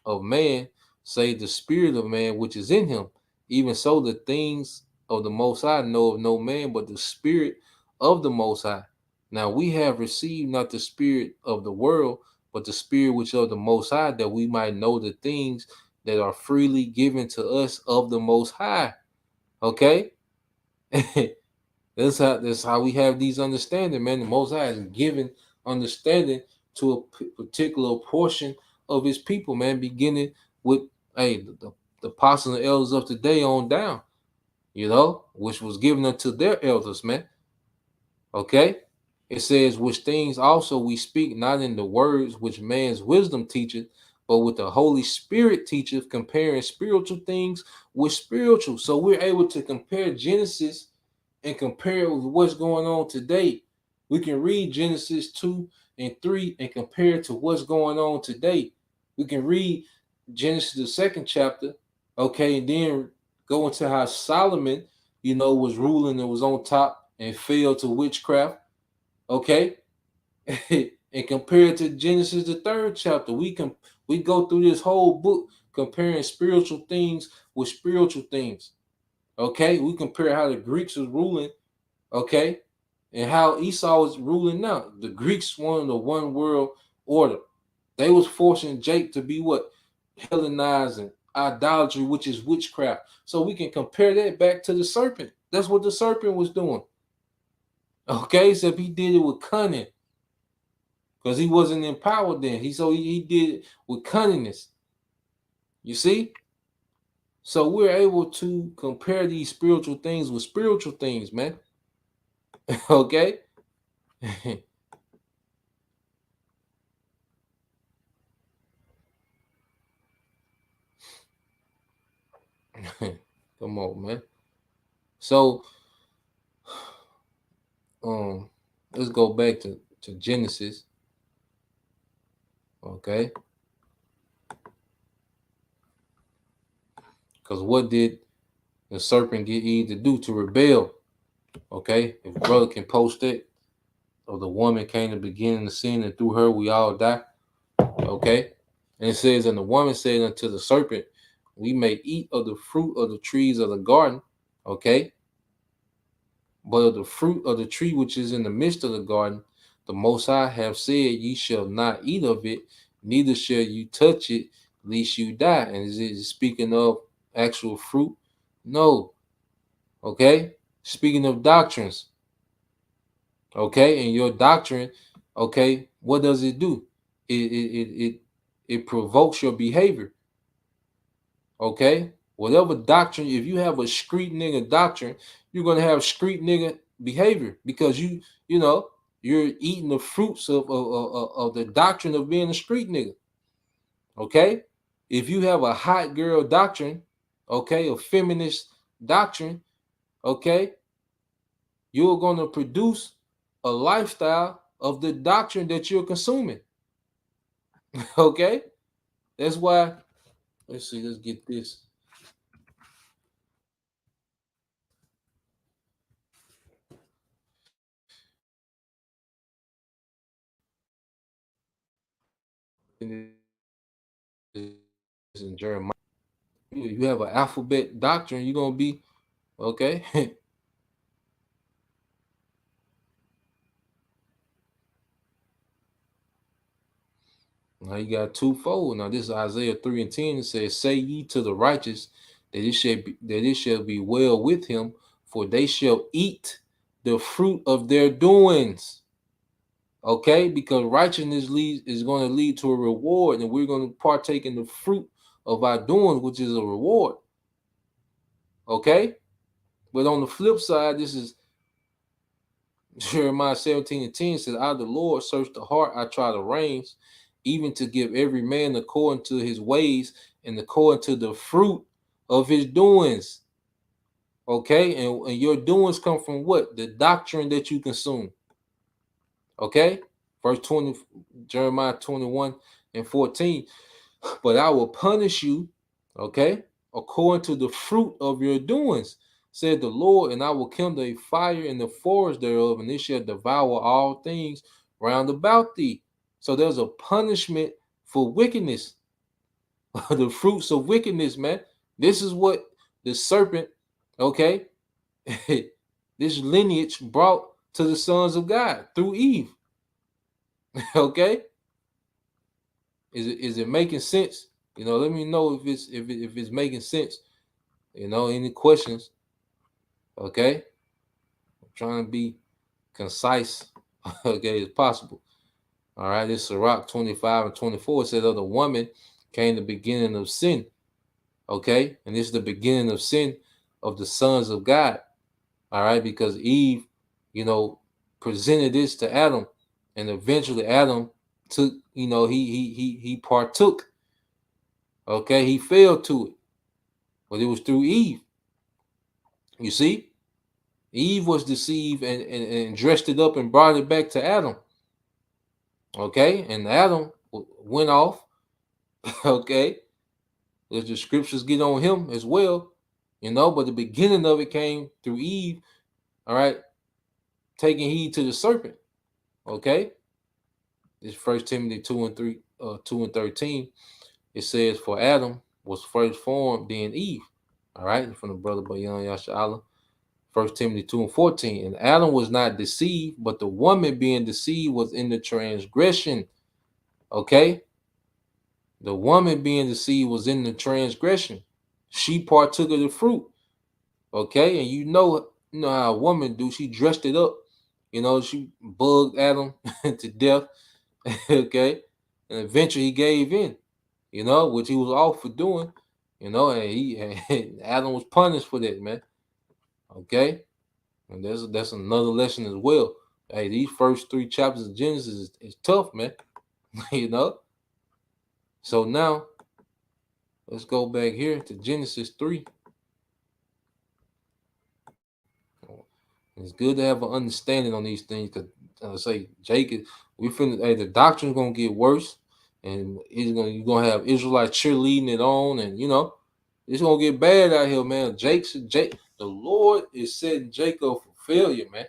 Speaker 3: of man, save the spirit of man which is in him? Even so, the things of the Most High know of no man, but the Spirit of the Most High. Now we have received not the spirit of the world, but the Spirit which of the Most High, that we might know the things that are freely given to us of the Most High." Okay. That's how we have these understanding, man. The Most High is giving understanding to a particular portion of His people, man. Beginning with, hey, the apostles and elders of today on down, you know, which was given unto their elders, man. Okay, it says, "Which things also we speak, not in the words which man's wisdom teacheth, but with the Holy Spirit teacheth, comparing spiritual things with spiritual." So we're able to compare Genesis and compare it with what's going on today. We can read Genesis 2 and 3 and compare it to what's going on today. We can read Genesis, the second chapter, okay, and then go into how Solomon, you know, was ruling and was on top and fell to witchcraft, okay, and compare it to Genesis, the third chapter. We go through this whole book comparing spiritual things with spiritual things. Okay, we compare how the Greeks was ruling, okay, and how Esau was ruling now. The Greeks wanted the one world order. They was forcing Jake to be what? Hellenizing idolatry, which is witchcraft. So we can compare that back to the serpent. That's what the serpent was doing. Okay, except he did it with cunning. Because he wasn't empowered then. He did it with cunningness. You see? So we're able to compare these spiritual things with spiritual things, man. Okay? Come on, man. So um let's go back to Genesis. Okay. Because what did the serpent get Eve to do? To rebel. Okay. If brother can post it, or the woman came to begin the sin, and through her we all die. Okay. And it says, "And the woman said unto the serpent, We may eat of the fruit of the trees of the garden." Okay. "But of the fruit of the tree which is in the midst of the garden, the Most High have said, Ye shall not eat of it, neither shall you touch it, lest you die." And is it speaking of actual fruit? No. Okay. Speaking of doctrines. Okay. And your doctrine, okay, what does it do? It provokes your behavior. Okay. Whatever doctrine, if you have a street nigga doctrine, you're gonna have street nigga behavior, because you know you're eating the fruits of the doctrine of being a street nigga. Okay. If you have a hot girl doctrine, okay, a feminist doctrine, okay, you're gonna produce a lifestyle of the doctrine that you're consuming. Okay. That's why, let's see, let's get this. In Jeremiah, you have an alphabet doctrine, you're gonna be okay. Now you got twofold. Now this is Isaiah 3 and 10. It says, "Say ye to the righteous that it shall be well with him, for they shall eat the fruit of their doings. Okay, because righteousness is going to lead to a reward, and we're going to partake in the fruit of our doings, which is a reward. Okay, but on the flip side, this is Jeremiah 17:10 says, I, the Lord, search the heart, I try the reins, even to give every man according to his ways and according to the fruit of his doings. Okay, and your doings come from what? The doctrine that you consume. Okay, verse 20, Jeremiah 21:14. But I will punish you, okay, according to the fruit of your doings, said the Lord, and I will kindle a fire in the forest thereof, and it shall devour all things round about thee. So there's a punishment for wickedness, the fruits of wickedness, man. This is what the serpent, okay, this lineage brought to the sons of God through Eve. Okay, is it making sense? Let me know if it's making sense. Any questions? Okay, I'm trying to be concise, okay, as possible. All right, this Sirach 25:24 says, "Of the woman came the beginning of sin." Okay, and this is the beginning of sin of the sons of God. All right, because Eve, you know, presented this to Adam, and eventually Adam took, he partook. Okay, he fell to it, but it was through Eve. You see, Eve was deceived and dressed it up and brought it back to Adam. Okay, and Adam went off. Okay, as the scriptures get on him as well, but the beginning of it came through Eve. All right, taking heed to the serpent. Okay, this First Timothy 2:13. It says, "For Adam was first formed, then Eve." All right, from the brother Bayan Yashala. First Timothy 2:14. And Adam was not deceived, but the woman being deceived was in the transgression. Okay, the woman being deceived was in the transgression. She partook of the fruit. Okay, and you know how a woman do. She dressed it up. She bugged Adam to death. Okay, and eventually he gave in. Which he was off for doing. And and Adam was punished for that, man. Okay, and that's another lesson as well. Hey, these first three chapters of Genesis is tough, man. you know. So now let's go back here to Genesis 3. It's good to have an understanding on these things because say Jacob, the doctrine's gonna get worse, and you're gonna have Israelites cheerleading it on, and it's gonna get bad out here, man. The Lord is setting Jacob for failure, man.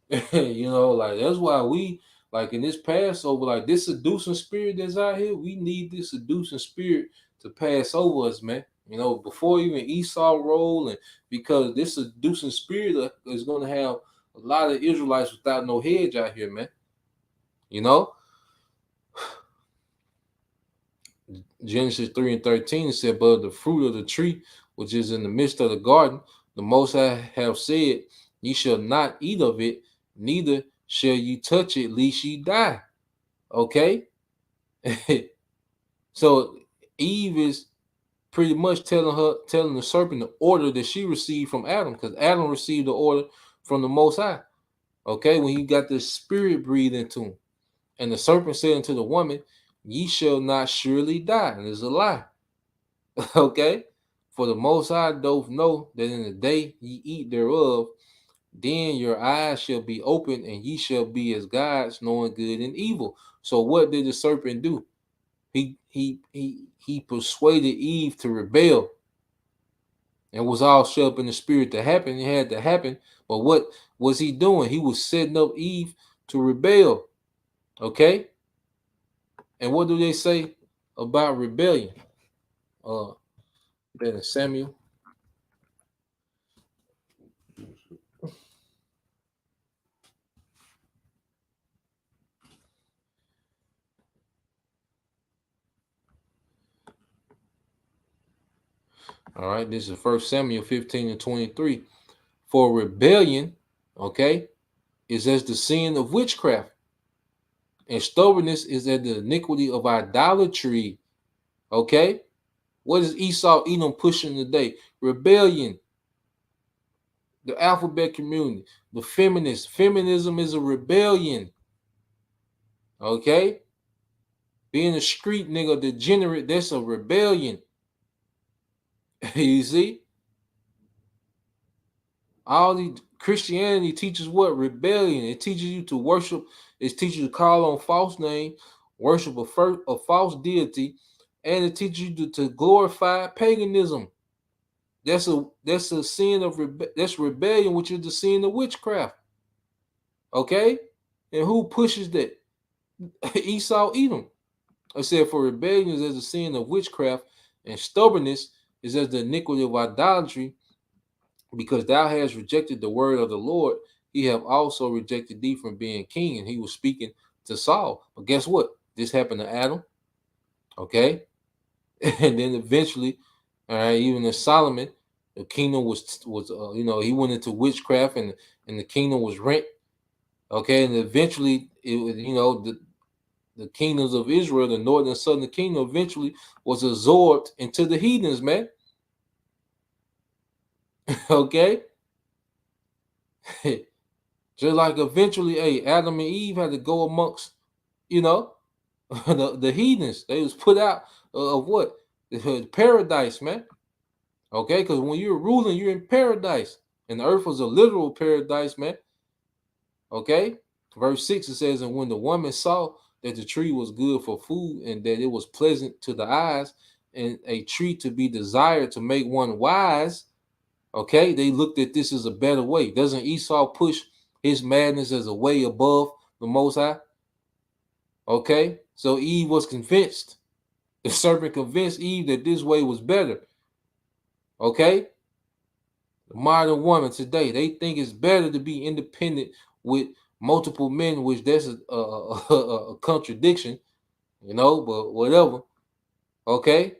Speaker 3: Like that's why we like in this Passover, like this seducing spirit that's out here, we need this seducing spirit to pass over us, man. Before even Esau roll, and because this seducing spirit is gonna have a lot of Israelites without no hedge out here, man. You know, Genesis 3:13 said, "But the fruit of the tree which is in the midst of the garden, the Most High have said, ye shall not eat of it, neither shall you touch it, lest ye die." Okay, so Eve is pretty much telling the serpent the order that she received from Adam, because Adam received the order from the Most High. Okay, when he got the spirit breathed into him, and the serpent said unto the woman, "Ye shall not surely die," and it's a lie. Okay, for the Most High doth know that in the day ye eat thereof, then your eyes shall be open, and ye shall be as gods, knowing good and evil. So what did the serpent do? He persuaded Eve to rebel, and was all shut up in the spirit to happen. It had to happen. But what was he doing? He was setting up Eve to rebel. Okay? And what do they say about rebellion? That in Samuel. All right, this is First Samuel 15:23. For rebellion, okay, is as the sin of witchcraft, and stubbornness is as the iniquity of idolatry. Okay, what is Esau Edom pushing today? Rebellion, the alphabet community, the feminists. Feminism is a rebellion. Okay, being a street nigga, degenerate, that's a rebellion. You see, all the Christianity teaches what? Rebellion. It teaches you to worship. It teaches you to call on false name, worship a false deity, and it teaches you to glorify paganism. That's a sin of that's rebellion, which is the sin of witchcraft. Okay, and who pushes that? Esau Edom. I said, for rebellion is as a sin of witchcraft, and stubbornness is as the iniquity of idolatry. Because thou hast rejected the word of the Lord, he have also rejected thee from being king. And he was speaking to Saul. But guess what? This happened to Adam. Okay, and then eventually, all right, even in Solomon, the kingdom was he went into witchcraft, and the kingdom was rent. Okay, and eventually it was the kingdoms of Israel, the northern and southern kingdom, eventually was absorbed into the heathens, man. Okay, just like eventually, hey, Adam and Eve had to go amongst, you know, the heathens. They was put out of what? The paradise, man. Okay, because when you're ruling, you're in paradise, and the earth was a literal paradise, man. Okay, verse 6 it says, and when the woman saw that the tree was good for food, and that it was pleasant to the eyes, and a tree to be desired to make one wise, okay, they looked at this as a better way. Doesn't Esau push his madness as a way above the Most High? Okay, so Eve was convinced. The serpent convinced Eve that this way was better. Okay, the modern woman today, they think it's better to be independent with multiple men, which that's a contradiction, but whatever. Okay,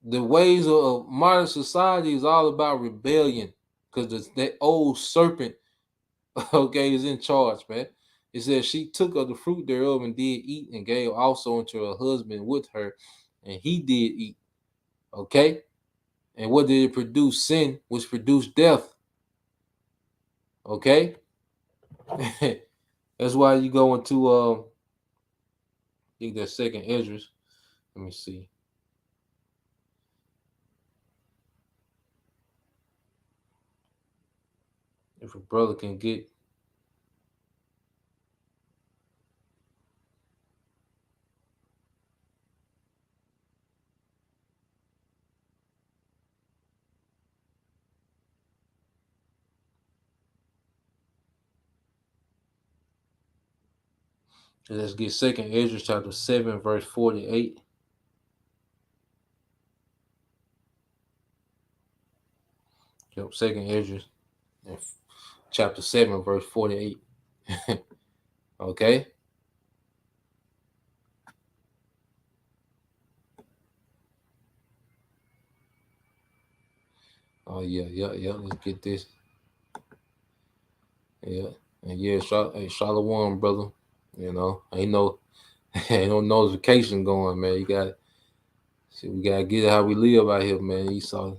Speaker 3: the ways of modern society is all about rebellion, because that old serpent, okay, is in charge, man. It says she took of the fruit thereof and did eat, and gave also unto her husband with her, and he did eat. Okay, and what did it produce? Sin, which produced death. Okay, that's why you go into I think that second Esdras. Let me see if a brother can get. Let's get second Esdras chapter 7 verse 48. Yep, second Esdras chapter 7 verse 48. Okay. Oh yeah. Let's get this. Yeah, and yeah, hey, Shalom, brother. Ain't no ain't no notification going, man. You got see, we gotta get it how we live out here, man. Esau.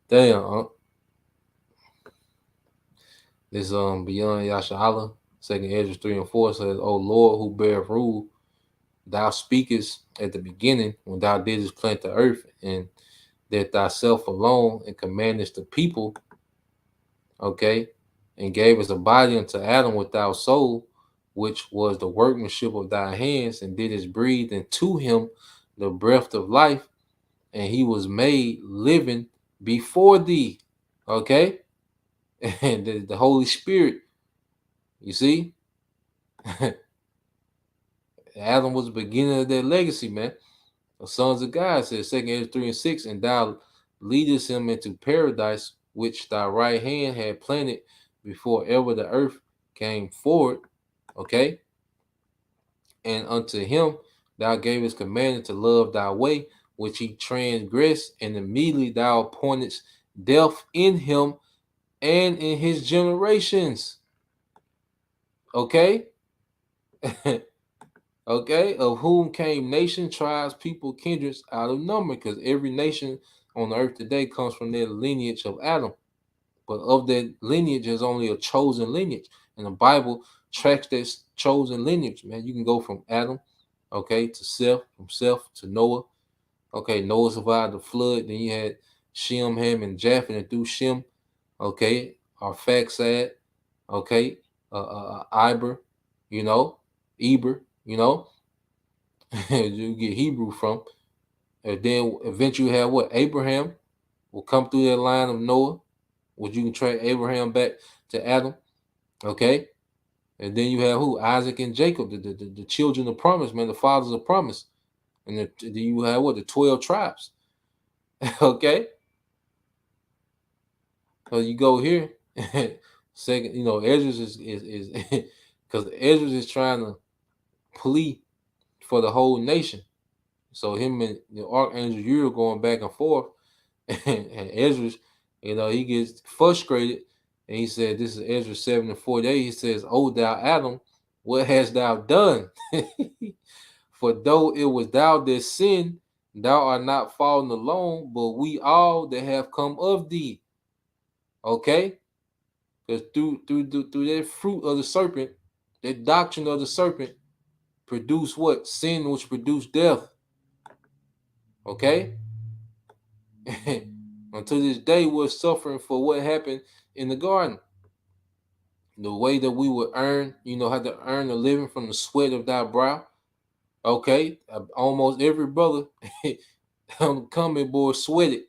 Speaker 3: Damn, this beyond Yashala, second Ezra 3 and 4 says, O Lord, who beareth rule, thou speakest at the beginning when thou didst plant the earth, and that thyself alone, and commandest the people, okay, and gave us a body unto Adam without soul, which was the workmanship of thy hands, and didst breathe into him the breath of life, and he was made living before thee. Okay, and the Holy Spirit, you see, Adam was the beginning of their legacy, man. The sons of God says, 2 3 and 6, and thou leadest him into paradise, which thy right hand had planted before ever the earth came forward. Okay, and unto him thou gavest commandment to love thy way, which he transgressed, and immediately thou appointedst death in him and in his generations. Okay? Okay? Of whom came nation, tribes, people, kindreds out of number, because every nation on the earth today comes from their lineage of Adam. But of that lineage, there's only a chosen lineage. And the Bible tracks that chosen lineage, man. You can go from Adam, okay, to Seth, from Seth to Noah. Okay, Noah survived the flood. Then you had Shem, Ham, and Japheth, and through Shem, okay, Arphaxad, okay, Iber, you know, Eber, you know, you get Hebrew from. And then eventually you have what? Abraham will come through that line of Noah, which you can track Abraham back to Adam, okay? And then you have who? Isaac and Jacob, the children of promise, man, the fathers of promise. And then you have what? The 12 tribes, okay? So you go here, second, Ezra is because Ezra is trying to plea for the whole nation. So him and the archangel Uriel going back and forth, and Ezra, he gets frustrated, and he said, "This is Ezra 7:48." He says, "O thou Adam, what hast thou done? For though it was thou that sinned, thou art not fallen alone, but we all that have come of thee." Okay, because through that fruit of the serpent, that doctrine of the serpent, produce what? Sin, which produced death. Okay. Until this day, we're suffering for what happened in the garden. The way that we would earn, had to earn a living from the sweat of thy brow. Okay, almost every brother coming boy sweated,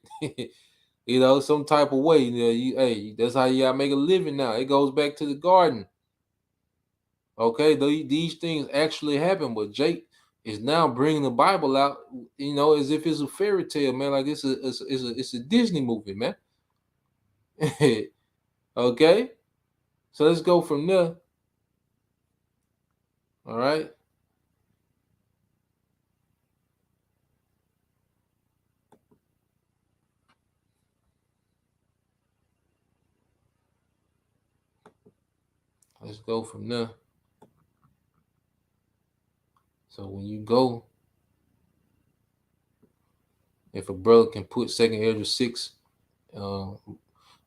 Speaker 3: some type of way. Hey, that's how you gotta make a living now. It goes back to the garden. Okay, these things actually happen, but Jake is now bringing the Bible out, as if it's a fairy tale, man. Like it's a Disney movie, man. Okay, so let's go from there. All right, let's go from there. So when you go, if a brother can put Second Ezra 6, uh,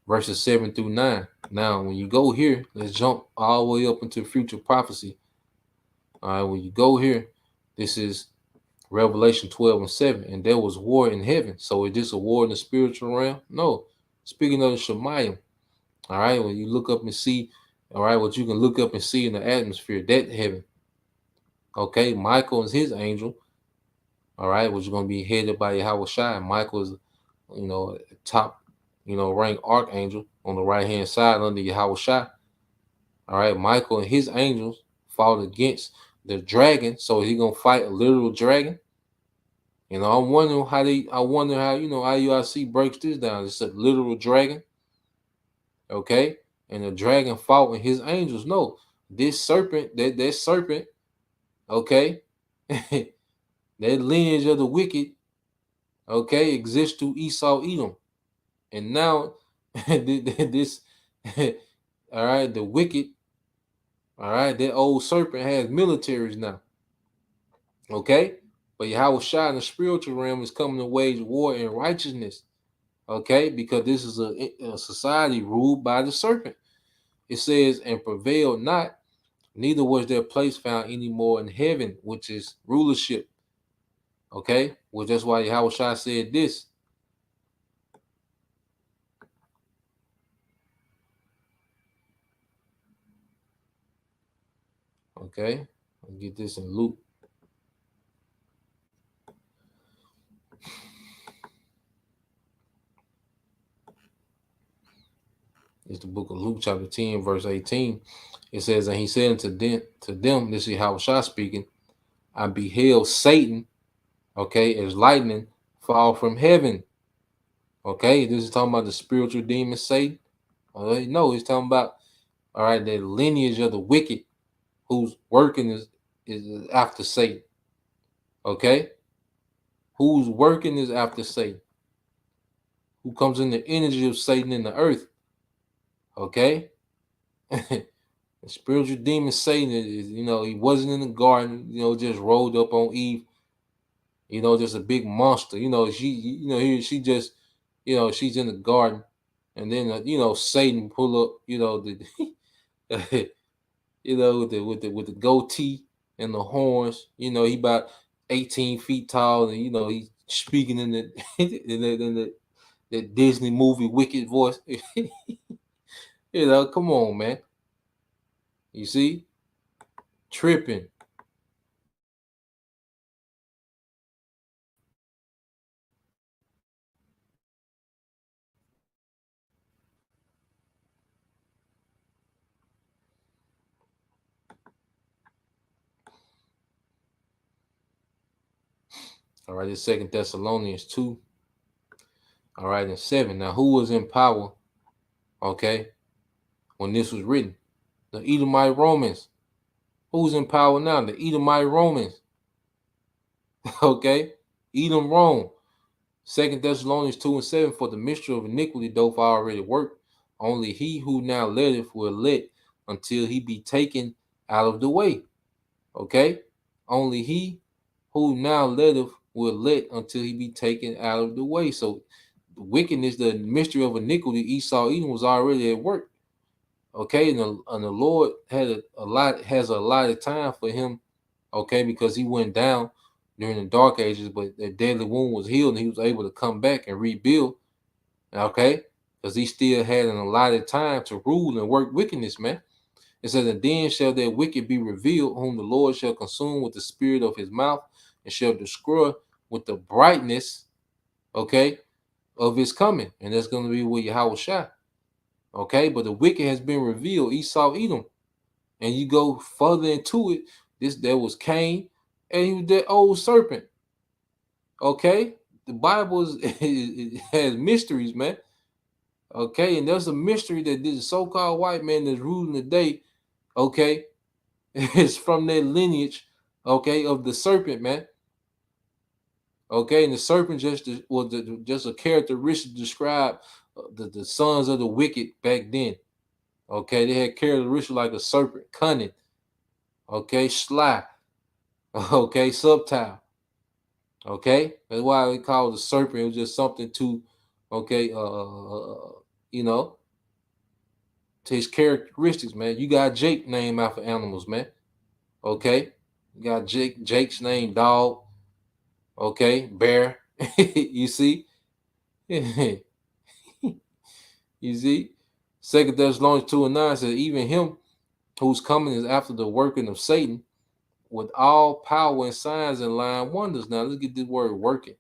Speaker 3: verses 7 through 9. Now, when you go here, let's jump all the way up into future prophecy. All right, when you go here, this is Revelation 12:7, and there was war in heaven. So is this a war in the spiritual realm? No. Speaking of the Shemayim, all right, when you look up and see, all right, what you can look up and see in the atmosphere, that heaven. Okay, Michael is his angel, all right, which is going to be headed by Yahweh Shai. Michael is, top, rank archangel on the right hand side under Yahweh Shai. All right, Michael and his angels fought against the dragon, so he gonna fight a literal dragon. I'm wondering how how UIC breaks this down. It's a literal dragon, okay? And the dragon fought with his angels. No, this serpent, that serpent, okay, that lineage of the wicked, okay, exists through Esau Edom. And now this all right, the wicked, all right, that old serpent has militaries now. Okay? But Yahweh Shai in the spiritual realm is coming to wage war in righteousness. Okay? Because this is a society ruled by the serpent. It says, and prevailed not, neither was their place found anymore in heaven, which is rulership. Okay? Well, that's why Yahweh Shai said this. Okay? I'll get this in Luke. It's the book of Luke, chapter 10, verse 18. It says, and he said unto them, this is Yahweh Shai speaking, I beheld Satan, okay, as lightning fall from heaven. Okay, this is talking about the spiritual demon Satan. No, he's talking about, all right, the lineage of the wicked whose working is after Satan. Okay, whose working is after Satan, who comes in the energy of Satan in the earth. Okay. The spiritual demon Satan is, he wasn't in the garden, just rolled up on Eve, just a big monster. She just, she's in the garden, and then Satan pull up, the with the goatee and the horns. He about 18 feet tall, and he's speaking in the the Disney movie Wicked voice. Come on, man. You see, tripping. All right, it's Second Thessalonians 2. All right, and 7. Now, who was in power? Okay, when this was written, the Edomite Romans. Who's in power now? The Edomite Romans. Okay, Edom, Rome. Second Thessalonians 2 and 7. For the mystery of iniquity doth already work. Only he who now letteth will let until he be taken out of the way. Okay, only he who now letteth will let until he be taken out of the way. So the wickedness, the mystery of iniquity, Esau, Edom was already at work. Okay, and the Lord has a lot of time for him. Okay, because he went down during the dark ages, but the deadly wound was healed, and he was able to come back and rebuild. Okay, because he still had an allotted time to rule and work wickedness, man. It says, and then shall that wicked be revealed, whom the Lord shall consume with the spirit of his mouth, and shall destroy with the brightness, okay, of his coming. And that's going to be with Yahweh Shai. Okay, but the wicked has been revealed, Esau, Edom. And you go further into it, there was Cain, and he was that old serpent. Okay, the Bible it has mysteries, man. Okay, and there's a mystery that this so-called white man that's ruling the day, okay, is from that lineage, okay, of the serpent, man. Okay, and the serpent was just a characteristic to describe the sons of the wicked back then. Okay, they had characteristics like a serpent, cunning, okay, sly, okay, subtle. Okay, that's why they call it a serpent. It was just something to, okay, you know, to his characteristics, man. You got Jake named after animals, man. Okay, you got Jake's name dog. Okay, bear. You see, you see. Second Thessalonians 2 and 9 says, even him whose coming is after the working of Satan, with all power and signs and lying wonders. Now let's get this word working.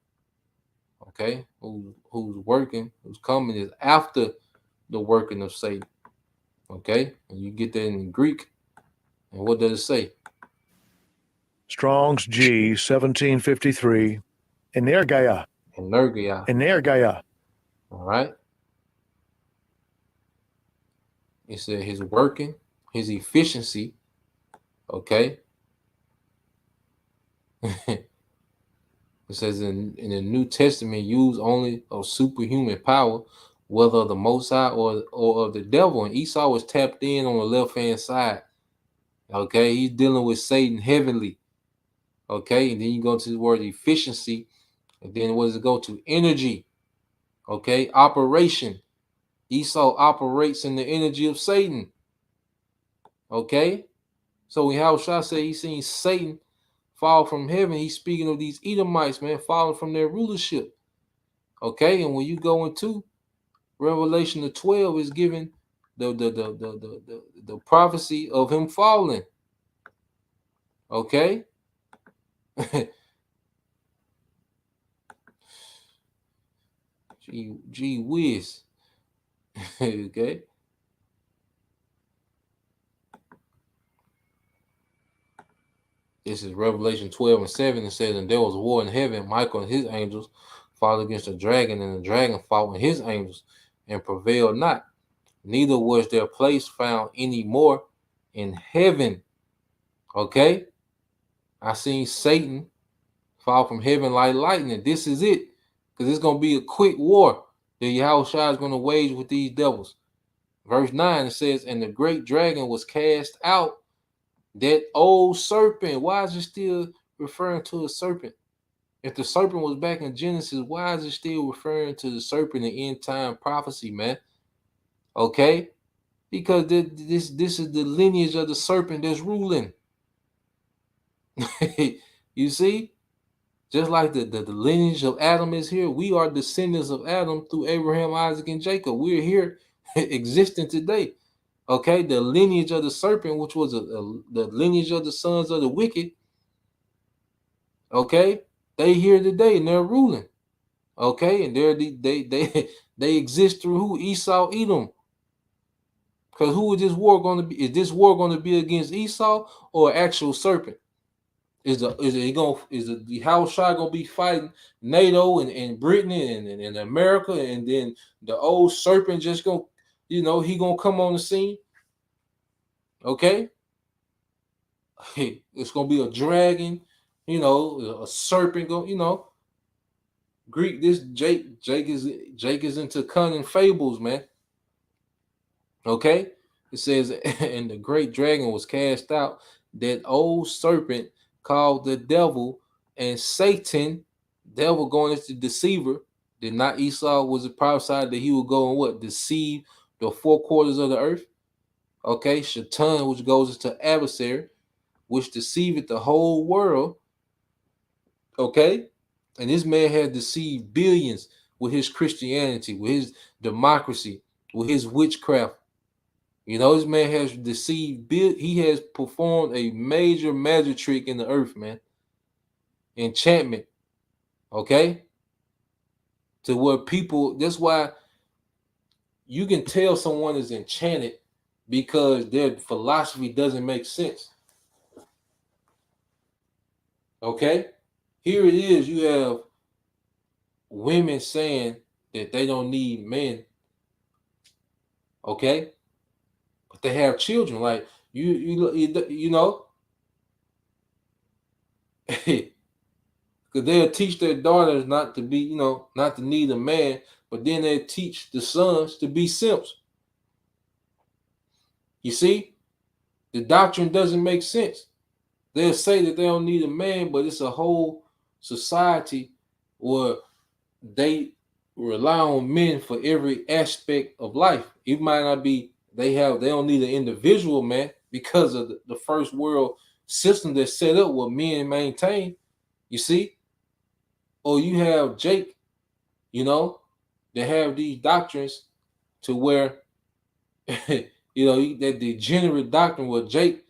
Speaker 3: Okay, who's working, who's coming is after the working of Satan. Okay, and you get that in Greek. And what does it say?
Speaker 4: Strong's G 1753. Energia.
Speaker 3: Energia.
Speaker 4: Energia.
Speaker 3: All right. It said his working, his efficiency. Okay. It says in the New Testament, use only of superhuman power, whether of the Most High or of the devil. And Esau was tapped in on the left hand side. Okay, he's dealing with Satan heavenly. Okay, and then you go to the word efficiency, and then what does it go to? Energy. Okay, operation. Esau operates in the energy of Satan. Okay, so when Yahushua said he seen Satan fall from heaven, he's speaking of these Edomites, man, falling from their rulership. Okay, and when you go into Revelation the 12, is given the prophecy of him falling. Okay. Gee whiz. Okay. This is Revelation 12 and 7. It says, and there was war in heaven. Michael and his angels fought against the dragon, and the dragon fought with his angels and prevailed not. Neither was their place found any more in heaven. Okay. I seen Satan fall from heaven like lightning. This is it. Because it's going to be a quick war that Yahushua is going to wage with these devils. Verse 9, it says, and the great dragon was cast out, that old serpent. Why is it still referring to a serpent? If the serpent was back in Genesis, why is it still referring to the serpent in end time prophecy, man? Okay? Because this is the lineage of the serpent that's ruling. You see? Just like the lineage of Adam is here, we are descendants of Adam through Abraham, Isaac, and Jacob. We're here existing today. Okay, the lineage of the serpent, which was the lineage of the sons of the wicked. Okay, they here today and they're ruling. Okay, and they exist through who? Esau, Edom. Because who is this war going to be? Is this war going to be against Esau or actual serpent? Is the House Shah gonna be fighting NATO and Britain and America, and then the old serpent just gonna, he gonna come on the scene? Okay, it's gonna be a dragon, a serpent. Greek. This Jake is into cunning fables, man. Okay, it says, and the great dragon was cast out, that old serpent called the devil and Satan. Devil going as the deceiver. Did not Esau was it prophesied that he would go and what? Deceive the four quarters of the earth? Okay, Shaitan, which goes into adversary, which deceiveth the whole world. Okay, and this man has deceived billions with his Christianity, with his democracy, with his witchcraft. This man has deceived. He has performed a major magic trick in the earth, man. Enchantment. Okay? To where people, that's why you can tell someone is enchanted because their philosophy doesn't make sense. Okay? Here it is. You have women saying that they don't need men. Okay? But they have children. Like, you know, because they'll teach their daughters not to be, not to need a man, but then they teach the sons to be simps. You see, the doctrine doesn't make sense. They'll say that they don't need a man, but it's a whole society where they rely on men for every aspect of life. It might not be they don't need an individual man because of the first world system that's set up where men maintain. You see, or you have Jake, they have these doctrines to where, that degenerate doctrine where Jake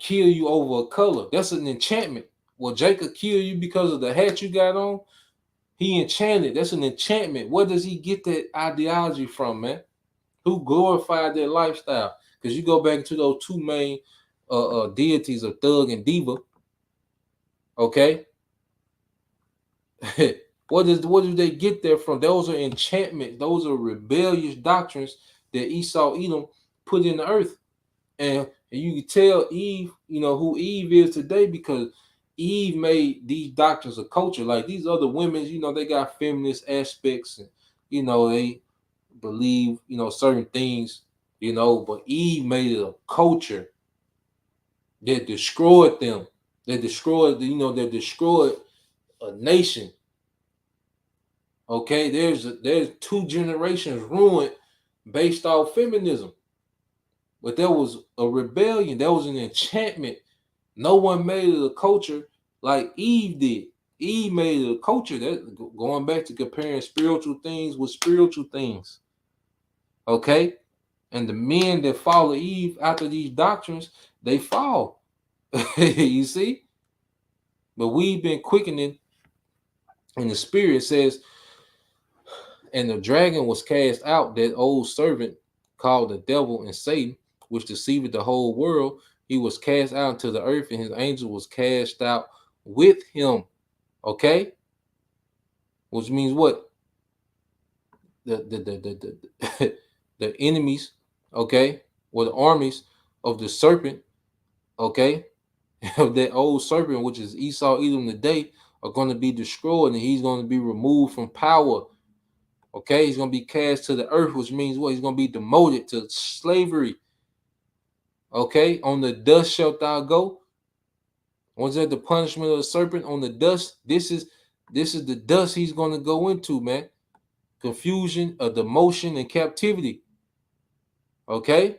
Speaker 3: kill you over a color. That's an enchantment. Well, Jake will kill you because of the hat you got on. He enchanted. That's an enchantment. Where does he get that ideology from, man? Who glorified that lifestyle? Because you go back to those two main deities of Thug and Diva. Okay. What do they get there from? Those are enchantments. Those are rebellious doctrines that Esau Edom put in the earth. And you can tell Eve, who Eve is today, because Eve made these doctrines a culture. Like these other women, they got feminist aspects and, they believe, certain things, but Eve made it a culture that destroyed them. That destroyed, that destroyed a nation. Okay, there's 2 generations ruined based off feminism. But there was a rebellion. There was an enchantment. No one made it a culture like Eve did. Eve made it a culture. That going back to comparing spiritual things with spiritual things. Okay? And the men that follow Eve after these doctrines, they fall. You see? But we've been quickening in the spirit. Says, and the dragon was cast out, that old servant called the devil and Satan, which deceived the whole world. He was cast out into the earth, and his angel was cast out with him. Okay, which means what? The enemies, okay, or the armies of the serpent, okay, of that old serpent, which is Esau, Edom today, are going to be destroyed, and he's going to be removed from power. Okay, he's going to be cast to the earth, which means what? He's going to be demoted to slavery. Okay, on the dust shalt thou go. Was that the punishment of the serpent on the dust? This is the dust he's going to go into, man. Confusion, a demotion, and captivity. Okay,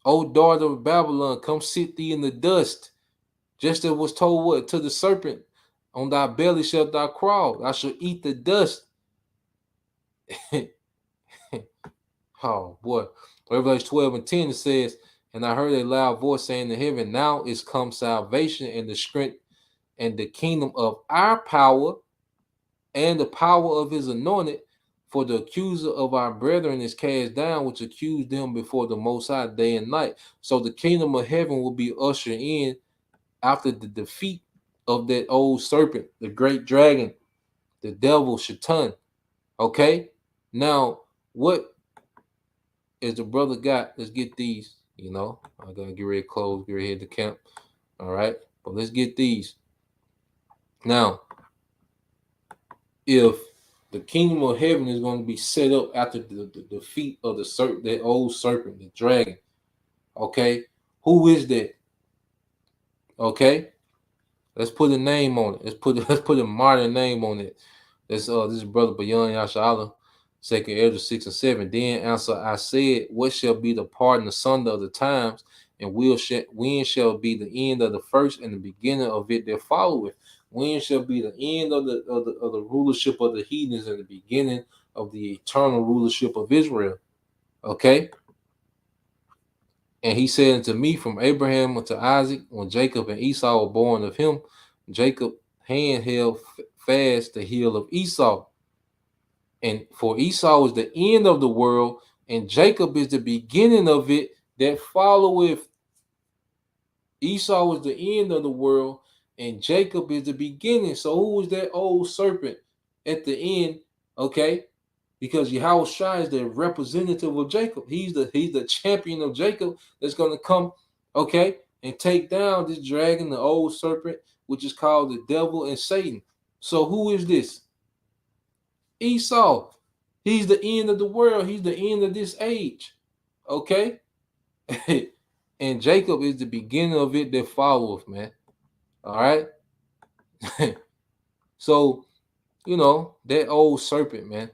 Speaker 3: O daughter of Babylon, come sit thee in the dust. Just as was told what to the serpent, on thy belly shalt thou crawl. I shall eat the dust. Oh boy. Revelation 12 and 10 it says, and I heard a loud voice saying to heaven, now is come salvation and the strength and the kingdom of our power and the power of his anointed, for the accuser of our brethren is cast down, which accused them before the Most High day and night. So the kingdom of heaven will be ushered in after the defeat of that old serpent, the great dragon, the devil, Shaitan. Okay? Now, what is the brother got? Let's get these. I gotta get ready to close, get ready to head to camp. All right? But let's get these. Now, if the kingdom of heaven is going to be set up after the defeat of that old serpent, the dragon, okay? Who is that? Okay? Let's put a name on it. Let's put a modern name on it. This is brother Bayan Yashala, 2nd Ezra 6 and 7. Then answer I said, what shall be the pardon asunder of the times, and when shall be the end of the first and the beginning of it that followeth? When shall be the end of the rulership of the heathens and the beginning of the eternal rulership of Israel? Okay. And he said unto me, from Abraham unto Isaac, when Jacob and Esau were born of him, Jacob hand held fast the heel of Esau. And for Esau is the end of the world, and Jacob is the beginning of it that followeth. Esau is the end of the world, and Jacob is the beginning. So who is that old serpent at the end? Okay, because Yahweh Shai is the representative of Jacob. He's the champion of Jacob that's going to come, okay, and take down this dragon, the old serpent, which is called the devil and Satan. So who is this? Esau. He's the end of the world. He's the end of this age. Okay? And Jacob is the beginning of it that followeth, man. All right? So, that old serpent, man.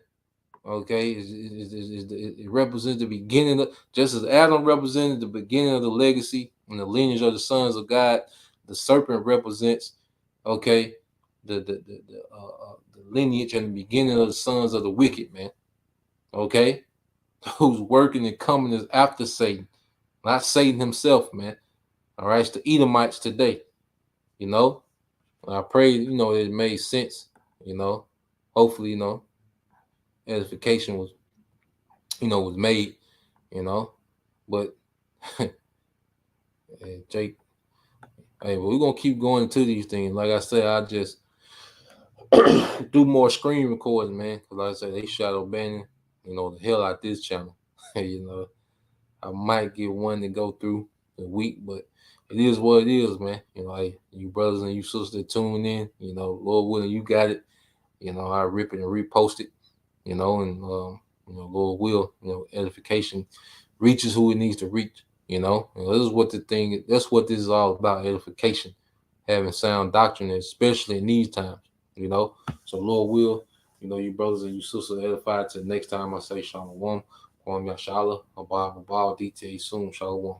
Speaker 3: Okay, it represents the beginning of, just as Adam represented the beginning of the legacy and the lineage of the sons of God, the serpent represents, okay, the lineage and the beginning of the sons of the wicked, man. Okay, who's working and coming is after Satan, not Satan himself, man. All right, it's the Edomites today. I pray it made sense. Hopefully edification was made, but Jake, hey, but we're gonna keep going into these things. Like I said, I just do more screen recordings, man. Cause like I said, they shadow banning, the hell out this channel. I might get one to go through a week, but it is what it is, man. Like you brothers and you sisters that tune in, Lord willing, you got it. I rip it and repost it, and Lord will, edification reaches who it needs to reach. And this is what that's what this is all about, edification, having sound doctrine, especially in these times. So Lord will, you brothers and you sisters edified to the next time I say Shalom, Kwam Yashala, Abba, DTA soon, Shalom.